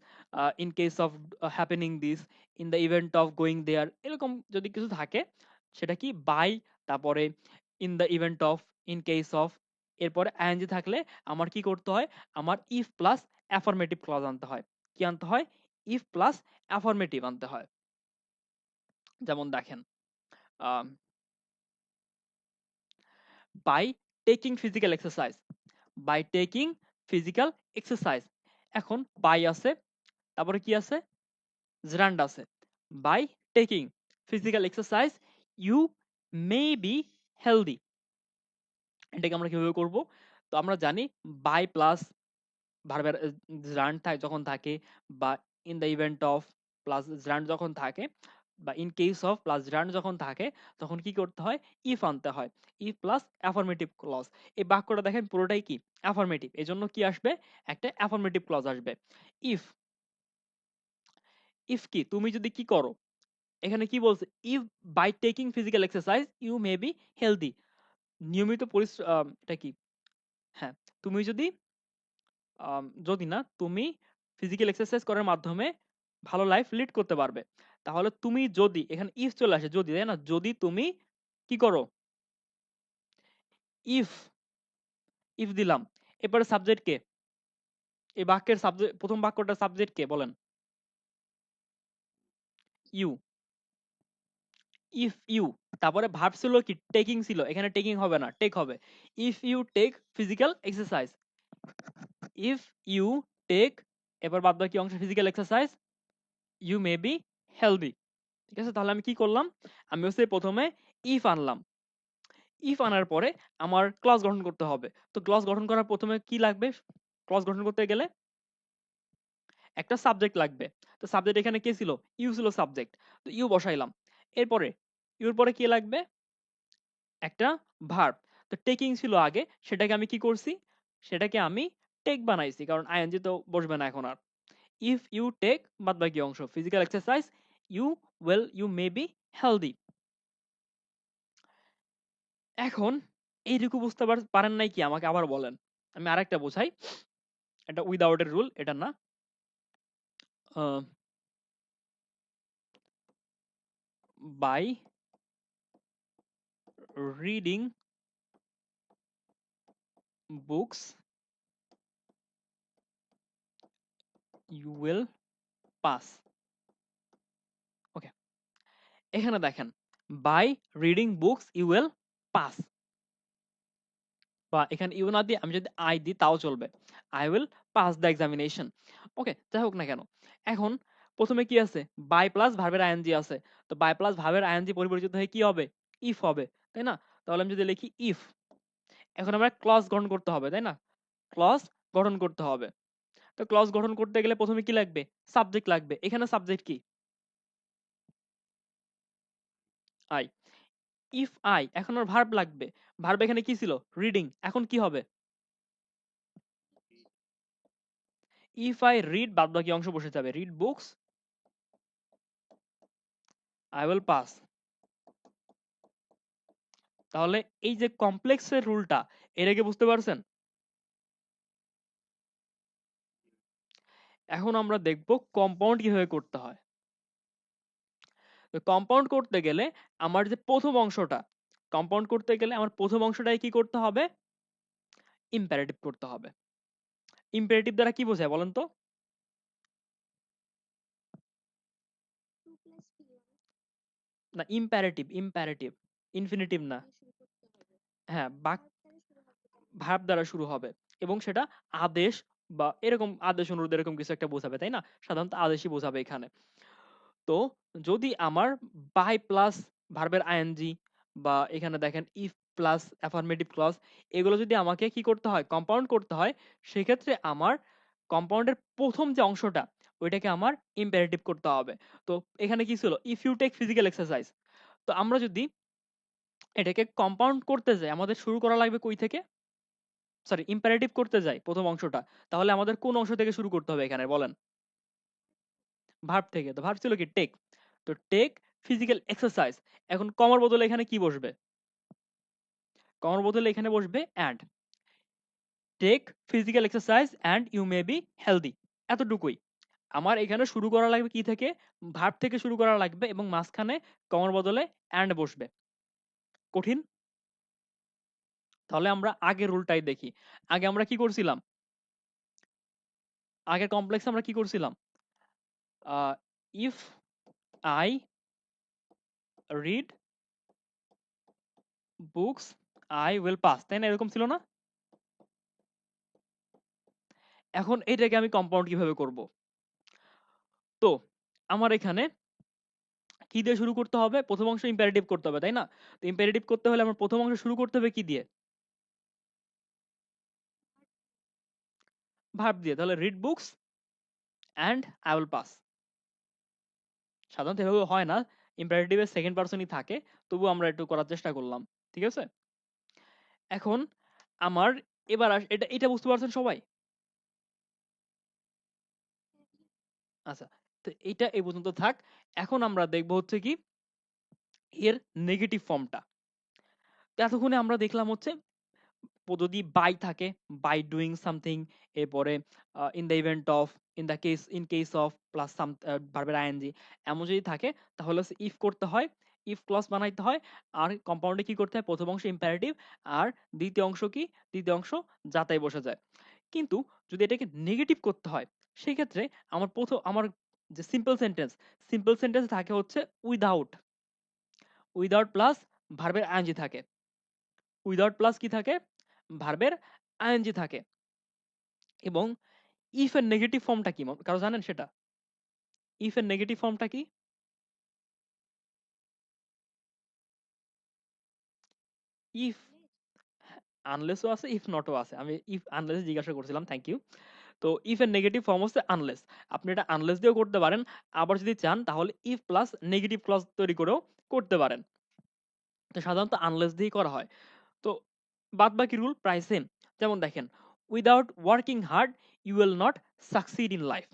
Speaker 1: in case of happening this, in the event of going there, এরকম যদি কিছু থাকে সেটা কি বাই, তারপরে in the event of, in case of, এরপরে আইএনজি থাকলে আমার কি করতে হয়? আমার ইফ প্লাস অ্যাফার্মেটিভ ক্লজ আনতে হয়। কি আনতে হয়? ইফ প্লাস অ্যাফার্মেটিভ আনতে হয়। যেমন দেখেন, by taking physical exercise, by taking physical exercise. এখন বাই আছে, তারপরে কি আছে? জান্ড আছে। By taking physical exercise you may be healthy, এটাকে আমরা কিভাবে করব? তো আমরা জানি বাই প্লাস ভার্বের জান্ড যখন থাকে, বা in the event of plus gerund যখন থাকে, বা in case of plus gerund যখন থাকে, তখন কি করতে হয়? ইফ আনতে হয়, ইফ প্লাস অ্যাফার্মেটিভ ক্লজ। এই বাক্যটা দেখেন পুরোটাই কি? অ্যাফার্মেটিভ, এজন্য কি আসবে? একটা অ্যাফার্মেটিভ ক্লজ আসবে। ইফ, ইফ কি? তুমি যদি কি করো? এখানে কি বলছে? If by taking physical exercise you may be healthy, নিয়মিত পরিশ্রম, এটা কি? হ্যাঁ, তুমি যদি, যদি না তুমি ফিজিক্যাল এক্সারসাইজ করার মাধ্যমে ভালো লাইফ লিড করতে পারবে। তাহলে তুমি যদি, এখানে ইফ চলে আসে, যদি, তাই না? যদি তুমি কি করো? ইফ, ইফ দিলাম, এরপরে সাবজেক্ট কে? এই বাক্যের সাবজেক্ট, প্রথম বাক্যটা সাবজেক্ট কে বলেন? ইউ, ইফ ইউ, তারপরে ভার্ব ছিল কি? টেকিং ছিল, এখানে টেকিং হবে না, টেক হবে। If you take physical exercise, if you take, এবার বাদ বাকি অংশ physical exercise, you may be healthy. ঠিক আছে, তাহলে আমি কি করলাম? আমি হচ্ছে প্রথমে ইফ আনলাম, ইফ আনার পরে আমার ক্লজ গঠন করতে হবে। তো ক্লজ গঠন করার প্রথমে কি লাগবে? ক্লজ গঠন করতে গেলে একটা সাবজেক্ট লাগবে। তো সাবজেক্ট এখানে কে ছিল? ইউ ছিল সাবজেক্ট, তো ইউ বসাইলাম। এরপরে ইউর পরে কি লাগবে? একটা ভার্ব। তো টেকিং ছিল আগে, সেটাকে আমি কি করছি? সেটাকে আমি টেক বানাইছি, কারণ আইএনজি তো বসবে না এখন আর। ইফ ইউ টেক বাদ বাকি অংশ physical exercise you may be healthy. এখন এইটুকু বুঝতে পারেন নাই কি? আমাকে আবার বলেন। আমি আরেকটা বোঝাই, এটা উইদাউট এর রুল, এটা না। By reading books you will pass. Okay, এখানে দেখেন, by reading books you will pass, বা এখানে ইউ না দিয়ে আমি যদি আই দিই তাও চলবে, I will pass the examination. Okay, যাই হোক না কেন, এখন প্রথমে কি আছে, বাই প্লাস ভার্বের আইএনজি আছে। তো বাই প্লাস ভার্বের আইএনজি পরিবর্তিত হয়ে কি হবে, ইফ হবে, তাই না? তাহলে আমি যদি লিখি ইফ, এখন আমরা ক্লজ গঠন করতে হবে, তাই না? ক্লজ গঠন করতে হবে। তো ক্লজ গঠন করতে গেলে প্রথমে কি লাগবে, সাবজেক্ট লাগবে। এখানে সাবজেক্ট কি, আই। ইফ আই, এখন আমার ভার্ব লাগবে। ভার্ব এখানে কি ছিল, রিডিং। এখন কি হবে, ইফ আই রিড, বাদ বাকি অংশ বসে যাবে, read books I will pass. তাহলে এই যে কমপ্লেক্সের রুলটা, এটা কি বুঝতে পারছেন? এখন আমরা দেখব কম্পাউন্ড কিভাবে করতে হয়। কম্পাউন্ড করতে গেলে আমার যে প্রথম অংশটা, কম্পাউন্ড করতে গেলে আমার প্রথম অংশটাই কি করতে হবে, ইম্পারেটিভ করতে হবে। ইম্পারেটিভ দ্বারা কি বোঝায় বলেন তো? না, ইম্পারেটিভ, ইম্পারেটিভ, ইনফিনিটিভ না। হ্যাঁ, ভার্ব দ্বারা শুরু হবে এবং সেটা আদেশ বা এরকম আদেশ অনুরোধ এরকম কিছু একটা বোঝাবে, তাই না? সাধারণত আদেশই বোঝাবে এখানে। তো যদি আমার বাই প্লাস ভার্বের আইএনজি বা এখানে দেখেন ইফ প্লাস অ্যাফার্মেটিভ ক্লজ, এগুলো যদি আমাকে কি করতে হয়, কম্পাউন্ড করতে হয়, সেক্ষেত্রে আমার কম্পাউন্ডের প্রথম যে অংশটা, ওইটাকে আমার ইম্পারেটিভ করতে হবে। তো এখানে কি ছিল, if you take physical exercise. তো আমরা যদি এটাকে কম্পাউন্ড করতে যাই, আমাদের শুরু করা লাগবে কই থেকে, সরি ইম্পারেটিভ করতে যাই প্রথম অংশটা, তাহলে আমাদের কোন অংশ থেকে শুরু করতে হবে এখানে বলেন? ভার্ব থেকে। তো ভার্ব ছিল কি, টেক। তো টেক ফিজিক্যাল এক্সারসাইজ, এখন কমার বদলে এখানে কি বসবে, কমার বদলে এখানে বসবে and. Take physical exercise and you may be healthy, এতটুকুই। আমার এখানে শুরু করা লাগবে কি থেকে, ভার্ব থেকে শুরু করা লাগবে এবং মাঝখানে কমার বদলে অ্যান্ড বসবে। কঠিন? তাহলে আমরা আগের রুলটাই দেখি। আগে আমরা কি করছিলাম, আগের কমপ্লেক্স আমরা কি করছিলাম, if I read books I will pass, তাই না? এরকম ছিল না? এখন এটাকে আমি কম্পাউন্ড কিভাবে করব? তো আমার এখানে কি দিয়ে শুরু করতে হবে, প্রথম অংশ ইম্পারেটিভ করতে হবে, তাই না? তো ইম্পারেটিভ করতে হলে আমার প্রথম অংশ শুরু করতে হবে কি দিয়ে, ভার্ব দিয়ে। তাহলে read books and I will pass. সাধারণত এভাবে হয় না, ইম্পারেটিভের সেকেন্ড পারসনই থাকে, তবু আমরা একটু করার চেষ্টা করলাম, ঠিক আছে? এখন আমার এবার এটা এটা বুঝতে পারছেন সবাই? আচ্ছা, তো এইটা এই পর্যন্ত থাক। এখন আমরা দেখবো হচ্ছে কি এর নেগেটিভ ফর্মটা। এতক্ষণে আমরা দেখলাম হচ্ছে যদি বাই থাকে, বাই ডুইং সামথিং, এরপরে in the event of, in case of plus some ভার্বের আইএনজি, এমন যদি থাকে তাহলে হচ্ছে ইফ করতে হয়, ইফ ক্লজ বানাইতে হয়। আর কম্পাউন্ডে কি করতে হয়, প্রথম অংশ ইম্পারেটিভ আর দ্বিতীয় অংশ কি, দ্বিতীয় অংশ যাতাই বসে যায়। কিন্তু যদি এটাকে নেগেটিভ করতে হয়, সেই ক্ষেত্রে আমার যে সিম্পল সেন্টেন্স থাকে হচ্ছে উইদাউট, উইদাউট প্লাস ভার্বের আইএনজি থাকে। উইদাউট প্লাস কি থাকে, ভার্বের আইএনজি থাকে। এবং ইফ এর নেগেটিভ ফর্মটা কি, কারো জানেন সেটা? ইফ এর নেগেটিভ ফর্মটা কি? ইফ, আনলেসও আছে, ইফ নটও আছে। আমি ইফ আনলেস জিজ্ঞাসা করছিলাম, থ্যাংক ইউ। তো ইফ এর নেগেটিভ ফর্ম হচ্ছে আনলেস। আপনি এটা আনলেস দিয়েও করতে পারেন, আবার যদি চান তাহলে ইফ প্লাস নেগেটিভ ক্লজ তৈরি করেও করতে পারেন। তো সাধারণত আনলেস দিয়েই করা হয়। তো বাদ বাকি রুল প্রায় সেম। যেমন দেখেন, without working hard you will not succeed in life.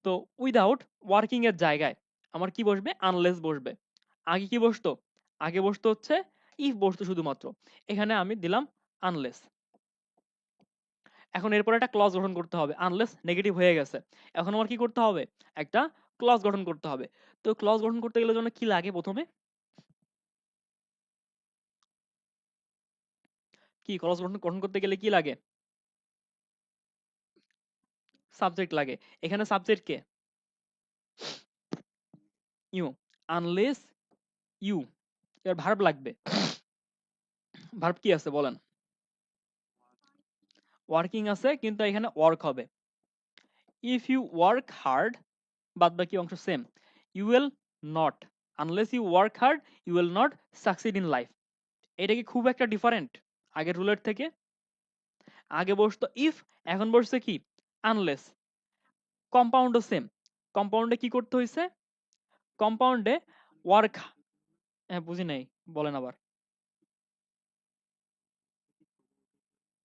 Speaker 1: তো উইদাউট ওয়ার্কিং এর জায়গায় আমার কি বসবে, আনলেস বসবে। আগে কি বসতো, আগে বসতো হচ্ছে ইফ বসতো শুধুমাত্র, এখানে আমি দিলাম আনলেস। এখন এরপর একটা ক্লজ গঠন করতে হবে, আনলেস নেগেটিভ হয়ে গেছে, এখন আমার কি করতে হবে, একটা ক্লজ গঠন করতে হবে। তো ক্লজ গঠন করতে গেলে জন্য কি লাগে প্রথমে, কি ক্লজ গঠন গঠন করতে গেলে কি লাগে, সাবজেক্ট লাগে। এখানে সাবজেক্ট কে, ইউ। আনলেস ইউ, এর ভার্ব লাগবে। ভার্ব কি আছে বলেন, ওয়ার্কিং আছে, কিন্তু এখানে ওয়ার্ক হবে। ইফ ইউ ওয়ার্ক হার্ড বাদ বাকি অংশ same. You will not, unless you work hard you will not succeed in life. এটা কি খুব একটা ডিফারেন্ট আগের রুলের থেকে? আগে বসতো ইফ, এখন বসছে কি আনলেস। কম্পাউন্ডও সেম। কম্পাউন্ডে কি করতে হয়েছে? কম্পাউন্ডে ওয়ার্ক, হ্যাঁ বুঝি নাই, বলেন আবার।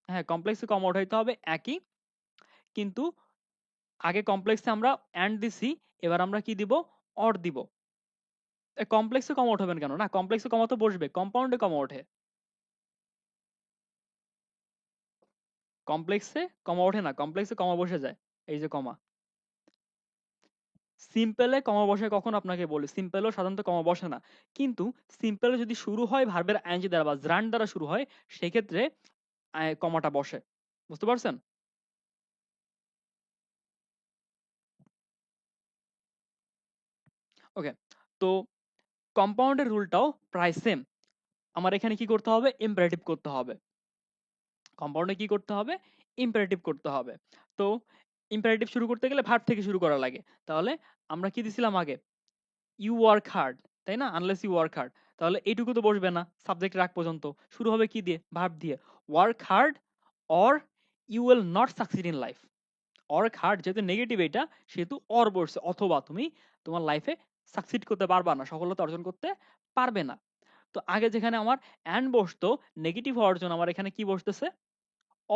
Speaker 1: হ্যাঁ কমপ্লেক্সে কমা উঠাইতে হবে একই, কিন্তু আগে কমপ্লেক্সে আমরা অ্যান্ড দিছি, এবার আমরা কি দিব? অর দিব। কমপ্লেক্সে কমা উঠাবেন কেন? না কমপ্লেক্সে কমা তো বসবে, কম্পাউন্ডে কমা ওঠে। কমপ্লেক্সে কমা ওঠে না, কমপ্লেক্সে কমা বসে যায়। এই যে কমা। সিম্পলে কমা বসে কখন আপনাকে বলি, সিম্পলেও সাধারণত কমা বসে না, কিন্তু সিম্পলে যদি শুরু হয় ভার্বের আইএনজি দ্বারা বা জ্রান দ্বারা শুরু হয়, সেক্ষেত্রে কমাটা বসে। বুঝতে পারছেন? ওকে, তো কম্পাউন্ডের রুলটাও প্রায় সেম। আমার এখানে কি করতে হবে? ইম্পারেটিভ করতে হবে। কম্পাউন্ডে কি করতে হবে? ইম্পারেটিভ করতে হবে। তো ইম্পারেটিভ শুরু করতে গেলে ভার্ব থেকে শুরু করা লাগে। তাহলে আমরা কি দিছিলাম আগে? ইউ ওয়ার্ক হার্ড, তাই না? Unless you work hard. তাহলে এইটুকু তো বসবে না সাবজেক্ট রাখ পর্যন্ত, শুরু হবে কি দিয়ে? ভার্ব দিয়ে। Work hard or you will not succeed in life. Work hard যেহেতু নেগেটিভ এটা, সেহেতু অর বসছে, অথবা তুমি তোমার লাইফে সাকসিড করতে পারবা না, সফলতা অর্জন করতে পারবে না। তো আগে যেখানে আমার অ্যান্ড বসতো নেগেটিভ হওয়ার জন্য, আমার এখানে কি বসতেছে?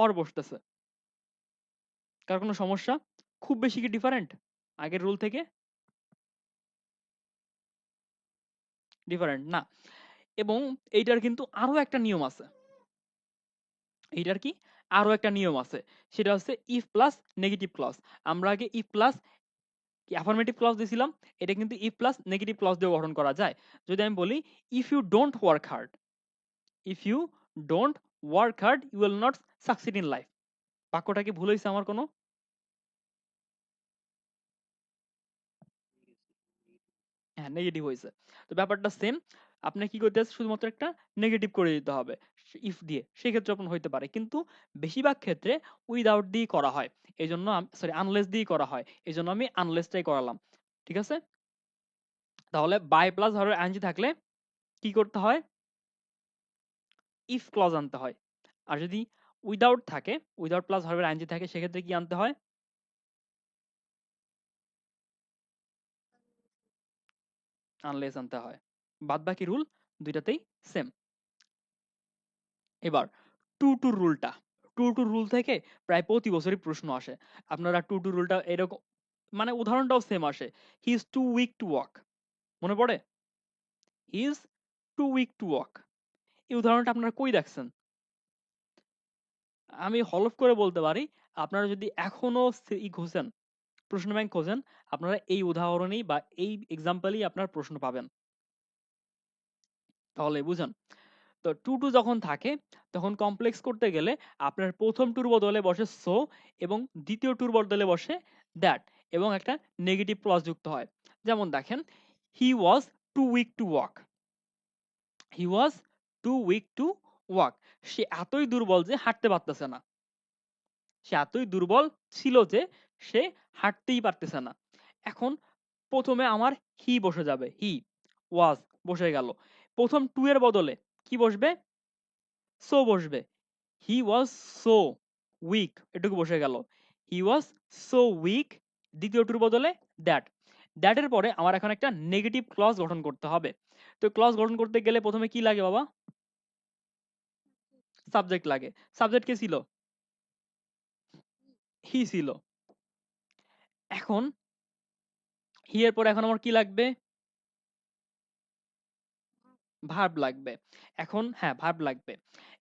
Speaker 1: অর বসতেছে। কার কোনো সমস্যা? খুব বেশি কি ডিফারেন্ট আগের রুল থেকে? ডিফারেন্ট না। এবং এইটার কিন্তু আরো একটা নিয়ম আছে। এইটার কি আরো একটা নিয়ম আছে, সেটা হচ্ছে ইফ প্লাস নেগেটিভ ক্লজ। আমরা আগে ইফ প্লাস অ্যাফার্মেটিভ ক্লজ দিয়েছিলাম, এটা কিন্তু ইফ প্লাস নেগেটিভ ক্লজ দিয়ে গঠন করা যায়। যদি আমি বলি if you don't work hard, if you don't work hard you will not succeed in life. বাক্যটা কি ভুল হয়েছে আমার কোনো? হ্যাঁ নেগেটিভ হয়েছে। তো ব্যাপারটা সেম। আপনি কি করতে চাচ্ছেন? শুধুমাত্র একটা নেগেটিভ করে দিতে হবে ইফ দিয়ে, সেক্ষেত্রে আপনার হইতে পারে, কিন্তু বেশিরভাগ ক্ষেত্রে উইদাউট দিয়ে করা হয়। এই জন্য সরি আনলেস দিয়ে করা হয়, এই জন্য আমি আনলেসটাই করালাম। ঠিক আছে? তাহলে বাই প্লাস ভার্বের আইএনজি থাকলে কি করতে হয়? ইফ ক্লজ আনতে হয়। আর যদি উইদাউট থাকে, উইদাউট প্লাস ভার্বের আইএনজি থাকে, সেক্ষেত্রে কি আনতে হয়? আনলেস আনতে হয়। বাদ বাকি রুল দুইটাতেই সেম। এবার টু টু রুলটা, টু টু রুল থেকে প্রায় প্রতি বছরই প্রশ্ন আসে। আপনারা টু টু রুলটা এরকম, মানে উদাহরণটাও সেম আসে। He is too weak to walk. মনে পড়ে? He is too weak to walk. এই উদাহরণটা আপনারা কই দেখছেন? আমি হলফ করে বলতে পারি, আপনারা যদি এখনো খোঁজেন, প্রশ্ন ব্যাংক খোঁজেন, আপনারা এই উদাহরণেই বা এই এক্সাম্পলেই আপনার প্রশ্ন পাবেন। তাহলে বুঝেন। তো টু টু যখন থাকে, তখন কমপ্লেক্স করতে গেলে আপনার প্রথম টুর বদলে বসে সো, এবং দ্বিতীয় টুর বদলে বসে দ্যাট, এবং একটা নেগেটিভ ক্লজ যুক্ত হয়। যেমন দেখেন, he was too weak to walk. He was too weak to walk. সে এতই দুর্বল যে হাঁটতে পারতেছে না। সে এতই দুর্বল ছিল যে সে হাঁটতেই পারতেছে না। এখন প্রথমে আমার হি বসে যাবে, হি ওয়াজ বসে গেল। প্রথম টু এর বদলে কি বসবে? সো বসবে। হি ওয়াজ সো উইক, এটুকু বসে গেল। হি ওয়াজ সো উইক। দ্বিতীয়টির বদলে দ্যাট। দ্যাটের পরে আমার এখন একটা নেগেটিভ ক্লজ গঠন করতে হবে। তো ক্লজ গঠন করতে গেলে প্রথমে কি লাগে বাবা? সাবজেক্ট লাগে। সাবজেক্ট কে ছিল? হি ছিল। এখন হি এর পরে এখন আমার কি লাগবে? ভার্ব লাগবে। এখন হ্যাঁ ভার্ব লাগবে।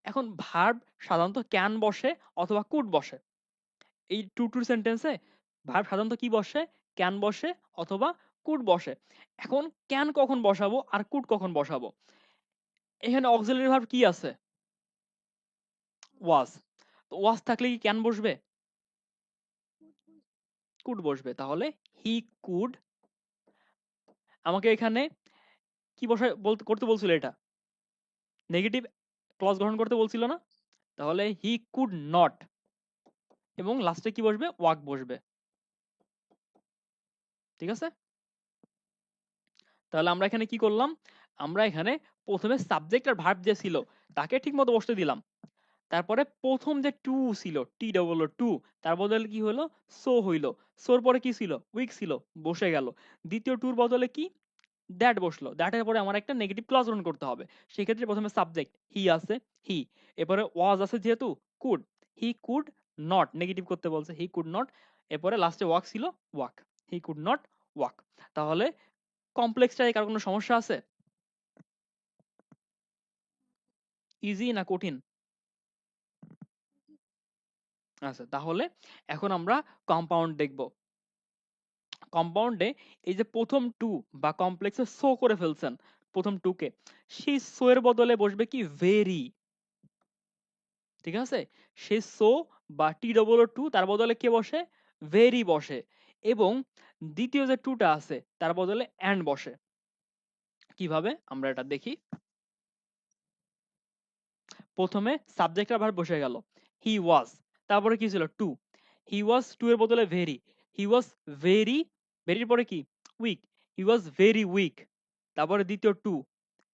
Speaker 1: এখন ভার্ব সাধারণত ক্যান বসে অথবা কুড বসে। এই টু টু সেন্টেন্সে ভার্ব সাধারণত কি বসে? ক্যান বসে অথবা কুড বসে। এখন ক্যান কখন বসাবো আর কুড কখন বসাবো? এখানে অক্সিলারি ভার্ব কি আছে? ওয়াজ। তো ওয়াজ থাকলে কি ক্যান বসবে? কুড বসবে। তাহলে হি কুড, আমাকে এখানে কি বসে বলতে করতে বলছিল এটা? নেগেটিভ ক্লজ গঠন করতে বলছিল না? তাহলে হি কুড নট, এবং লাস্টে কি বসবে? ওয়াক বসবে। ঠিক আছে? তাহলে আমরা এখানে কি করলাম? আমরা এখানে প্রথমে সাবজেক্ট আর ভার্ব যে ছিল তাকে ঠিক মতো বসতে দিলাম। তারপরে প্রথম যে টু ছিল টি ডবল টু, তার বদলে কি হলো? সো হইলো। সোর পরে কি ছিল? উইক ছিল, বসে গেল। দ্বিতীয় টুর বদলে কি? দ্যাট বসলো। দ্যাটের পরে আমার একটা নেগেটিভ ক্লজ গ্রহণ করতে হবে। সেক্ষেত্রে প্রথমে সাবজেক্ট হি আছে, হি। এরপরে ওয়াজ আছে যেহেতু, could. He could not, negative করতে বলছে, হি কুড নট। এরপরে লাস্টে ওয়াক ছিল, walk. He could not walk. তাহলে কমপ্লেক্সটায় কার কোনো সমস্যা আছে? ইজি না কঠিন? আচ্ছা, তাহলে এখন আমরা কম্পাউন্ড দেখব। কম্পাউন্ডে এই যে প্রথম টু বা কমপ্লেক্সে সো করে ফেলছেন প্রথম টুকে, সেই সো এর বদলে বসবে কি? ভেরি। ঠিক আছে? সেই সো বা টি ডবল টু তার বদলে কে বসে? ভেরি বসে। এবং দ্বিতীয় যে টুটা আছে তার বদলে অ্যান্ড বসে। কিভাবে আমরা এটা দেখি। প্রথমে সাবজেক্ট আর ভার্ব বসে গেল, হি ওয়াজ। তারপরে কি ছিল? টু। হি ওয়াজ টু এর বদলে ভেরি। হি ওয়াজ ভেরি, ভেরির পরে কি? Weak. He was very weak. তারপরে দ্বিতীয় টু,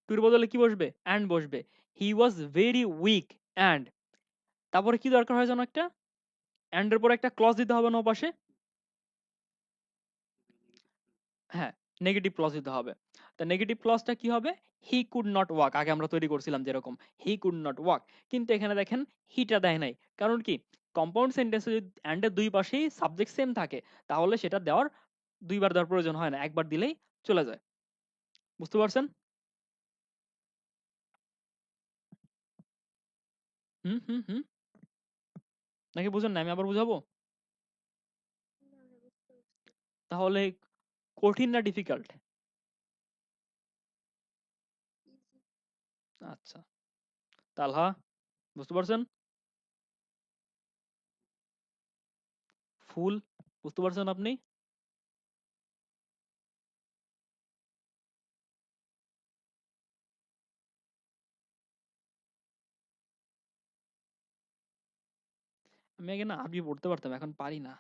Speaker 1: টু এর বদলে কি বসবে? অ্যান্ড বসবে। হি ওয়াজ ভেরি উইক অ্যান্ড। তারপরে কি দরকার হয় যেন একটা? অ্যান্ড এর পরে একটা ক্লজ দিতে হবে না পাশে? হ্যাঁ, নেগেটিভ ক্লজ দিতে হবে। তা নেগেটিভ ক্লজটা কি হবে? He could not walk. আগে আমরা তৈরি করছিলাম যেরকম, হি কুড নট ওয়াক। কিন্তু এখানে দেখেন হিটা দেয় নাই। কারণ কি? কম্পাউন্ড সেন্টেন্সে যদি অ্যান্ড এর দুই পাশেই সাবজেক্ট সেম থাকে, তাহলে সেটা দেওয়ার দুইবার দেওয়ার প্রয়োজন হয় না, একবার দিলেই চলে যায়। বুঝতে পারছেন? হুম হুম হুম। নাকি বুঝেন না? আমি আবার বুঝাবো? তাহলে কঠিন না ডিফিকাল্ট? আচ্ছা, তালহা বুঝতে পারছেন? ফুল বুঝতে পারছেন আপনি? আমি আগে না আরবি পড়তে পারতাম, এখন পারি না।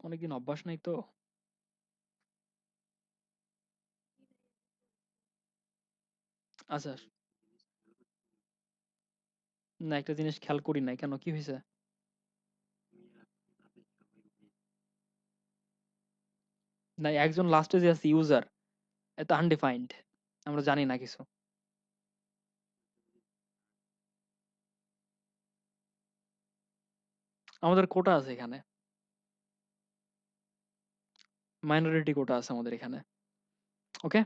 Speaker 1: অনেকদিন অভ্যাস নাই তো। আচ্ছা, না একটা জিনিস খেয়াল করি নাই, কেন কি হয়েছে? না একজন লাস্টে যে আছে ইউজার, এত আনডিফাইন্ড, আমরা জানি না কিছু। আমাদের কোটা আছে এখানে, মাইনরিটি কোটা আছে আমাদের এখানে। ওকে,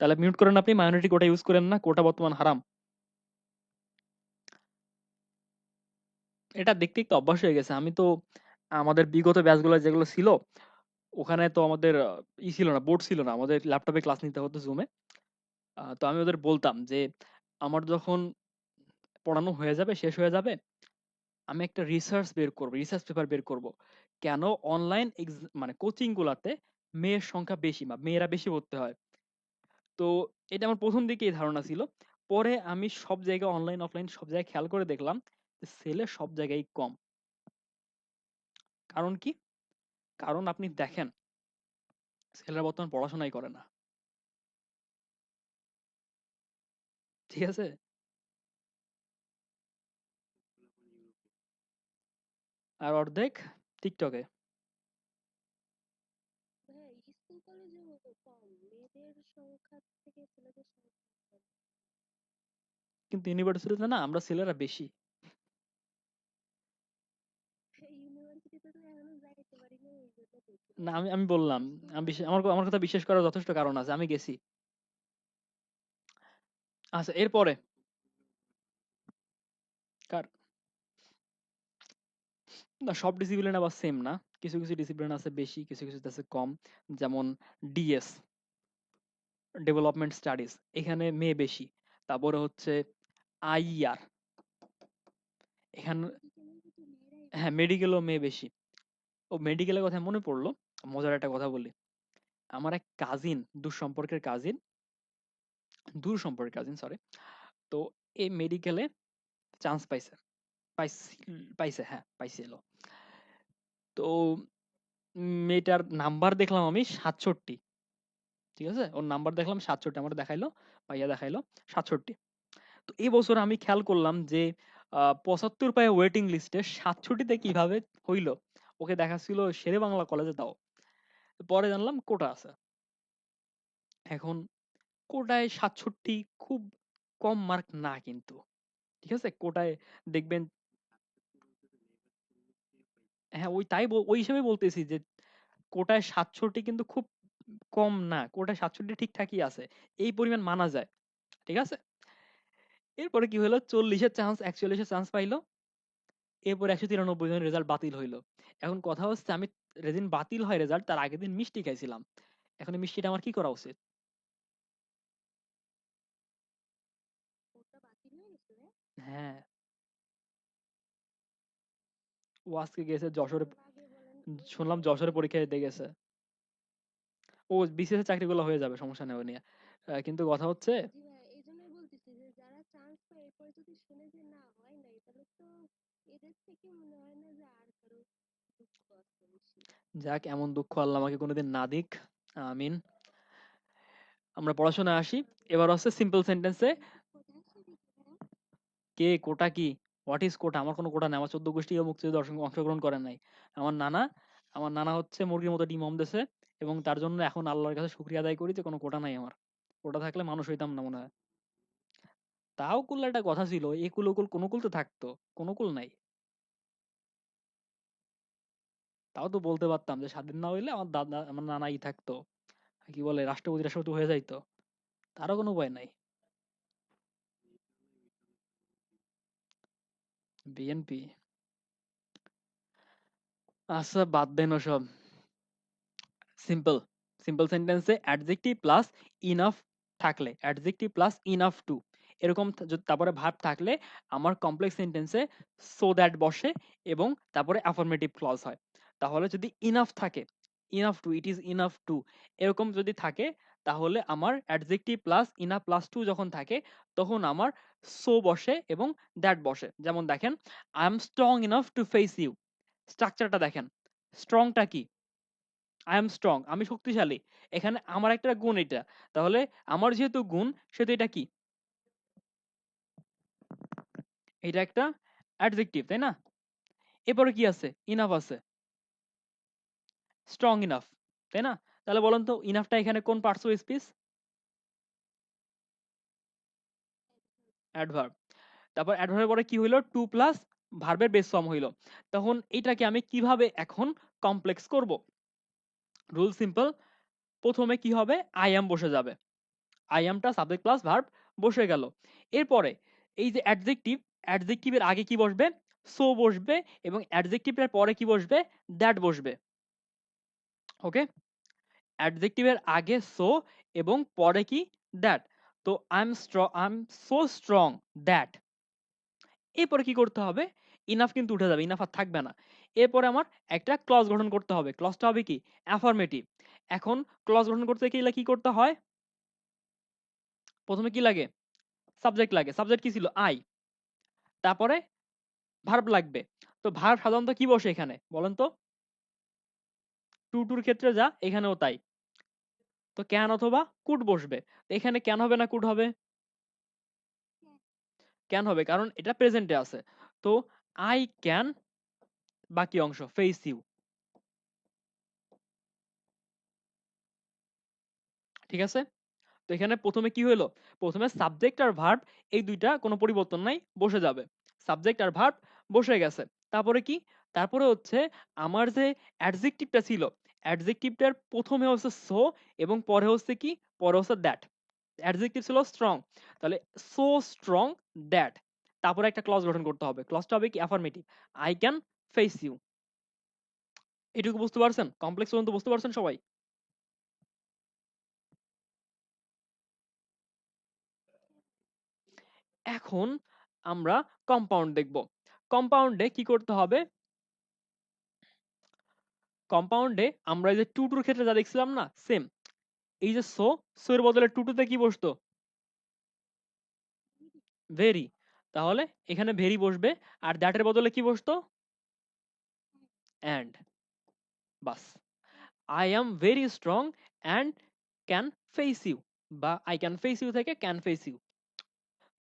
Speaker 1: তাহলে মিউট করেন আপনি, মাইনরিটি কোটা ইউজ করেন না, কোটা বর্তমান হারাম। এটা দেখতে একটু অভ্যাস হয়ে গেছে। আমি তো আমাদের বিগত ব্যাচগুলো যেগুলো ছিল, ওখানে তো আমাদের ই ছিল না, বোর্ড ছিল না, আমাদের ল্যাপটপে ক্লাস নিতে হতো জুমে। তো আমি ওদের বলতাম যে আমার যখন পড়ানো হয়ে যাবে, শেষ হয়ে যাবে, আমি একটা রিসার্চ বের করব, রিসার্চ পেপার বের করব। কেন অনলাইন মানে কোচিং গুলাতে মেয়ের সংখ্যা বেশি বা মেয়েরা বেশি পড়তে হয়। তো এটা আমার প্রথম দিকে এই ধারণা ছিল। পরে আমি সব জায়গায় অনলাইন অফলাইন সব জায়গায় খেয়াল করে দেখলাম যে ছেলে সব জায়গায় কম। কারণ কি? কারণ আপনি দেখেন ছেলেরা বর্তমান পড়াশোনাই করে না। ঠিক আছে? আর অর্ধেক টিকটকে। কিন্তু ইউনিভার্সিটিতে না আমরা ছেলেরা বেশি। না, আমি আমি বললাম, আমি আমার আমার কথা বিশ্বাস করার যথেষ্ট কারণ আছে, আমি গেছি। আচ্ছা, এরপরে কার? না, সব ডিসিপ্লিন আবার সেম না। কিছু কিছু ডিসিপ্লিন আছে বেশি, কিছু কিছু আছে কম। যেমন ডিএস, ডেভেলপমেন্ট স্টাডিজ, এখানে মেয়ে বেশি। তারপরে হচ্ছে আইআর, এখানে হ্যাঁ মেডিকেলও মেয়ে বেশি। ও মেডিকেলের কথা মনে পড়লো, মজার একটা কথা বলি। আমার এক কাজিন, দূর সম্পর্কের কাজিন সরি। তো এই মেডিকেলে চান্স পাইছে, পাইছে, হ্যাঁ পাইছিল। তো মেয়েটার নাম্বার দেখলাম আমি 67। ঠিক আছে? ওর নাম্বার দেখলাম 67, আমার দেখাইলো, ভাইয়া দেখাইলো 67। তো এই বছর আমি খেয়াল করলাম যে ৭৫ পায়ে ওয়েটিং লিস্টে ৬৭ তে কিভাবে হইলো? ওকে দেখাচ্ছিল শেরে বাংলা কলেজে তাও। পরে জানলাম কোটা আছে। এখন কোটায় ৬৭ খুব কম মার্ক না কিন্তু। ঠিক আছে? কোটায় দেখবেন, হ্যাঁ, ওই হিসেবে বলতেছি যে কোটায় ৬৭ কিন্তু খুব কম না। কোটায় ৬৭ ঠিকঠাকই আছে। এই পরিমাণ মানা যায়। ঠিক আছে? এরপরে কি হলো, ৪০ এর চান্স ৪১ এর চান্স পাইলো। এরপর ১৯৩ জনের রেজাল্ট বাতিল হইলো। এখন কথা হচ্ছে, আমি যেদিন বাতিল হয় রেজাল্ট তার আগের দিন মিষ্টি খাইছিলাম। এখন এই মিষ্টিটা আমার কি করা উচিত? হ্যাঁ, ও আজকে গেছে যশোরে, শুনলাম যশোরে পরীক্ষা দিতে গেছে। ও বিসিএস এর চাকরিগুলো হয়ে যাবে, সমস্যা নেই ও নিয়ে। কিন্তু কথা হচ্ছে, যাক, এমন দুঃখ আল্লাহ আমাকে কোনোদিন না দিক। আমিন। আমরা পড়াশোনায় আসি। এবার হচ্ছে সিম্পল সেন্টেন্সে, কে কোটা কি, হোয়াট ইজ কোটা? আমার কোনো কোটা নেই, আমার 14 গোষ্ঠী কেউ মুক্তিযুদ্ধে অংশগ্রহণ করেন নাই। আমার নানা আমার নানা হচ্ছে মুরগির মতো ডিম দিছে, এবং তার জন্য এখন আল্লাহর কাছে শুকরিয়া আদায় করি যে কোনো কোটা নাই আমার। কোটা থাকলে মানুষ হইতাম না মনে হয়। তাও কুল একটা কথা ছিল, এ কুল ও কুল কোন কুল তো থাকতো, কোন কুল নাই। তাও তো বলতে পারতাম যে স্বাধীন না হইলে আমার দাদা আমার নানাই থাকতো, কি বলে, রাষ্ট্রপতি রাষ্ট্রপতি হয়ে যাইতো। তারও কোনো উপায় নাই। বিএনপি, আচ্ছা বাদ দেন ওসব। সিম্পল সিম্পল সেন্টেন্সে অ্যাডজেক্টিভ প্লাস ইনাফ থাকলে, অ্যাডজেক্টিভ প্লাস ইনাফ টু, এরকম তারপরে ভার্ব থাকলে আমার কমপ্লেক্স সেন্টেন্সে সো দ্যাট বসে, এবং তারপরে অ্যাফার্মেটিভ ক্লজ হয়। তাহলে যদি ইনাফ থাকে, enough to, it is enough to, এরকম যদি থাকে, তাহলে আমার adjective plus enough plus to যখন থাকে, তখন আমার সো বসে এবং দ্যাট বসে। যেমন দেখেন, I am strong enough to face you. স্ট্রাকচারটা দেখেন, স্ট্রংটা কি? আই এম স্ট্রং, আমি শক্তিশালী। এখানে আমার একটা গুণ এটা, তাহলে আমার যেহেতু গুণ, সেহেতু এটা কি? এটা একটা অ্যাডজেক্টিভ, তাই না? এরপরে কি আছে? ইনাফ আছে, স্ট্রং ইনাফ, তাই না? তাহলে বলেন তো, ইনাফটা এখানে কোন পার্টস অফ স্পিচ? অ্যাডভার্ব। তারপর অ্যাডভার্বের পরে কি হইলো? টু প্লাস ভার্বের বেস ফর্ম হইলো। তখন এটাকে আমি কিভাবে এখন কমপ্লেক্স করব? Rule simple. প্রথমে কি হবে? আই অ্যাম বসে যাবে। আই অ্যামটা সাবজেক্ট প্লাস ভার্ব বসে গেল। এরপরে এই যে অ্যাডজেক্টিভ, অ্যাডজেক্টিভের আগে কি বসবে? সো বসবে, এবং অ্যাডজেক্টিভের পরে কি বসবে? দ্যাট বসবে। ওকে? অ্যাডজেক্টিভের আগে সো এবং পরে কি? দ্যাট। তো I am so strong that. এরপরে কি করতে হবে? ইনাফ কিন্তু উঠে যাবে, ইনাফ আর থাকবে না। এরপরে আমার একটা ক্লজ গঠন করতে হবে। ক্লজটা হবে কি? অ্যাফার্মেটিভ। এখন ক্লজ গঠন করতে গেলে কি করতে হয়? প্রথমে কি লাগে? সাবজেক্ট লাগে। সাবজেক্ট কি ছিল? আই। তারপরে ভার্ব লাগবে। তো ভার্ব সাধারণত কি বসে এখানে বলেন তো? টু টুর ক্ষেত্রে যা, এখানেও তাই। তো ক্যান অথবা কুড বসবে। তো এখানে ক্যান হবে না কুড হবে? ক্যান হবে, কারণ এটা প্রেজেন্টে আছে। তো আই ক্যান, বাকি অংশ ফেস ইউ। ঠিক আছে? তো এখানে প্রথমে কি হলো? প্রথমে সাবজেক্ট আর ভার্ব, এই দুইটা কোনো পরিবর্তন নাই, বসে যাবে। সাবজেক্ট আর ভার্ব বসে গেছে। তারপরে কি? তারপরে হচ্ছে আমার যে অ্যাডজেক্টিভটা ছিল, অ্যাডজেক্টিভটার প্রথমে হচ্ছে সো, এবং পরে হচ্ছে কি? পরে হচ্ছে দ্যাট। অ্যাডজেক্টিভ ছিল স্ট্রং, তাহলে সো স্ট্রং দ্যাট। তারপরে একটা ক্লজ গঠন করতে হবে। ক্লজটা হবে কি? Affirmative. I can face you. এটুকু বুঝতে পারছেন? কমপ্লেক্স পর্যন্ত বুঝতে পারছেন সবাই? এখন আমরা কম্পাউন্ড দেখব। কম্পাউন্ডে কি করতে হবে? কম্পাউন্ডে আমরা এই যে টু টুর ক্ষেত্রে যা দেখছিলাম না, সেম। এই যে সো, সো এর বদলে টু টুতে কি বসতো? ভেরি। তাহলে এখানে ভেরি বসবে, আর দ্যাটের বদলে কি বসতো? অ্যান্ড। বাস। I am very strong and can face you, বা আই ক্যান ফেস ইউ থেকে ক্যান ফেস ইউ।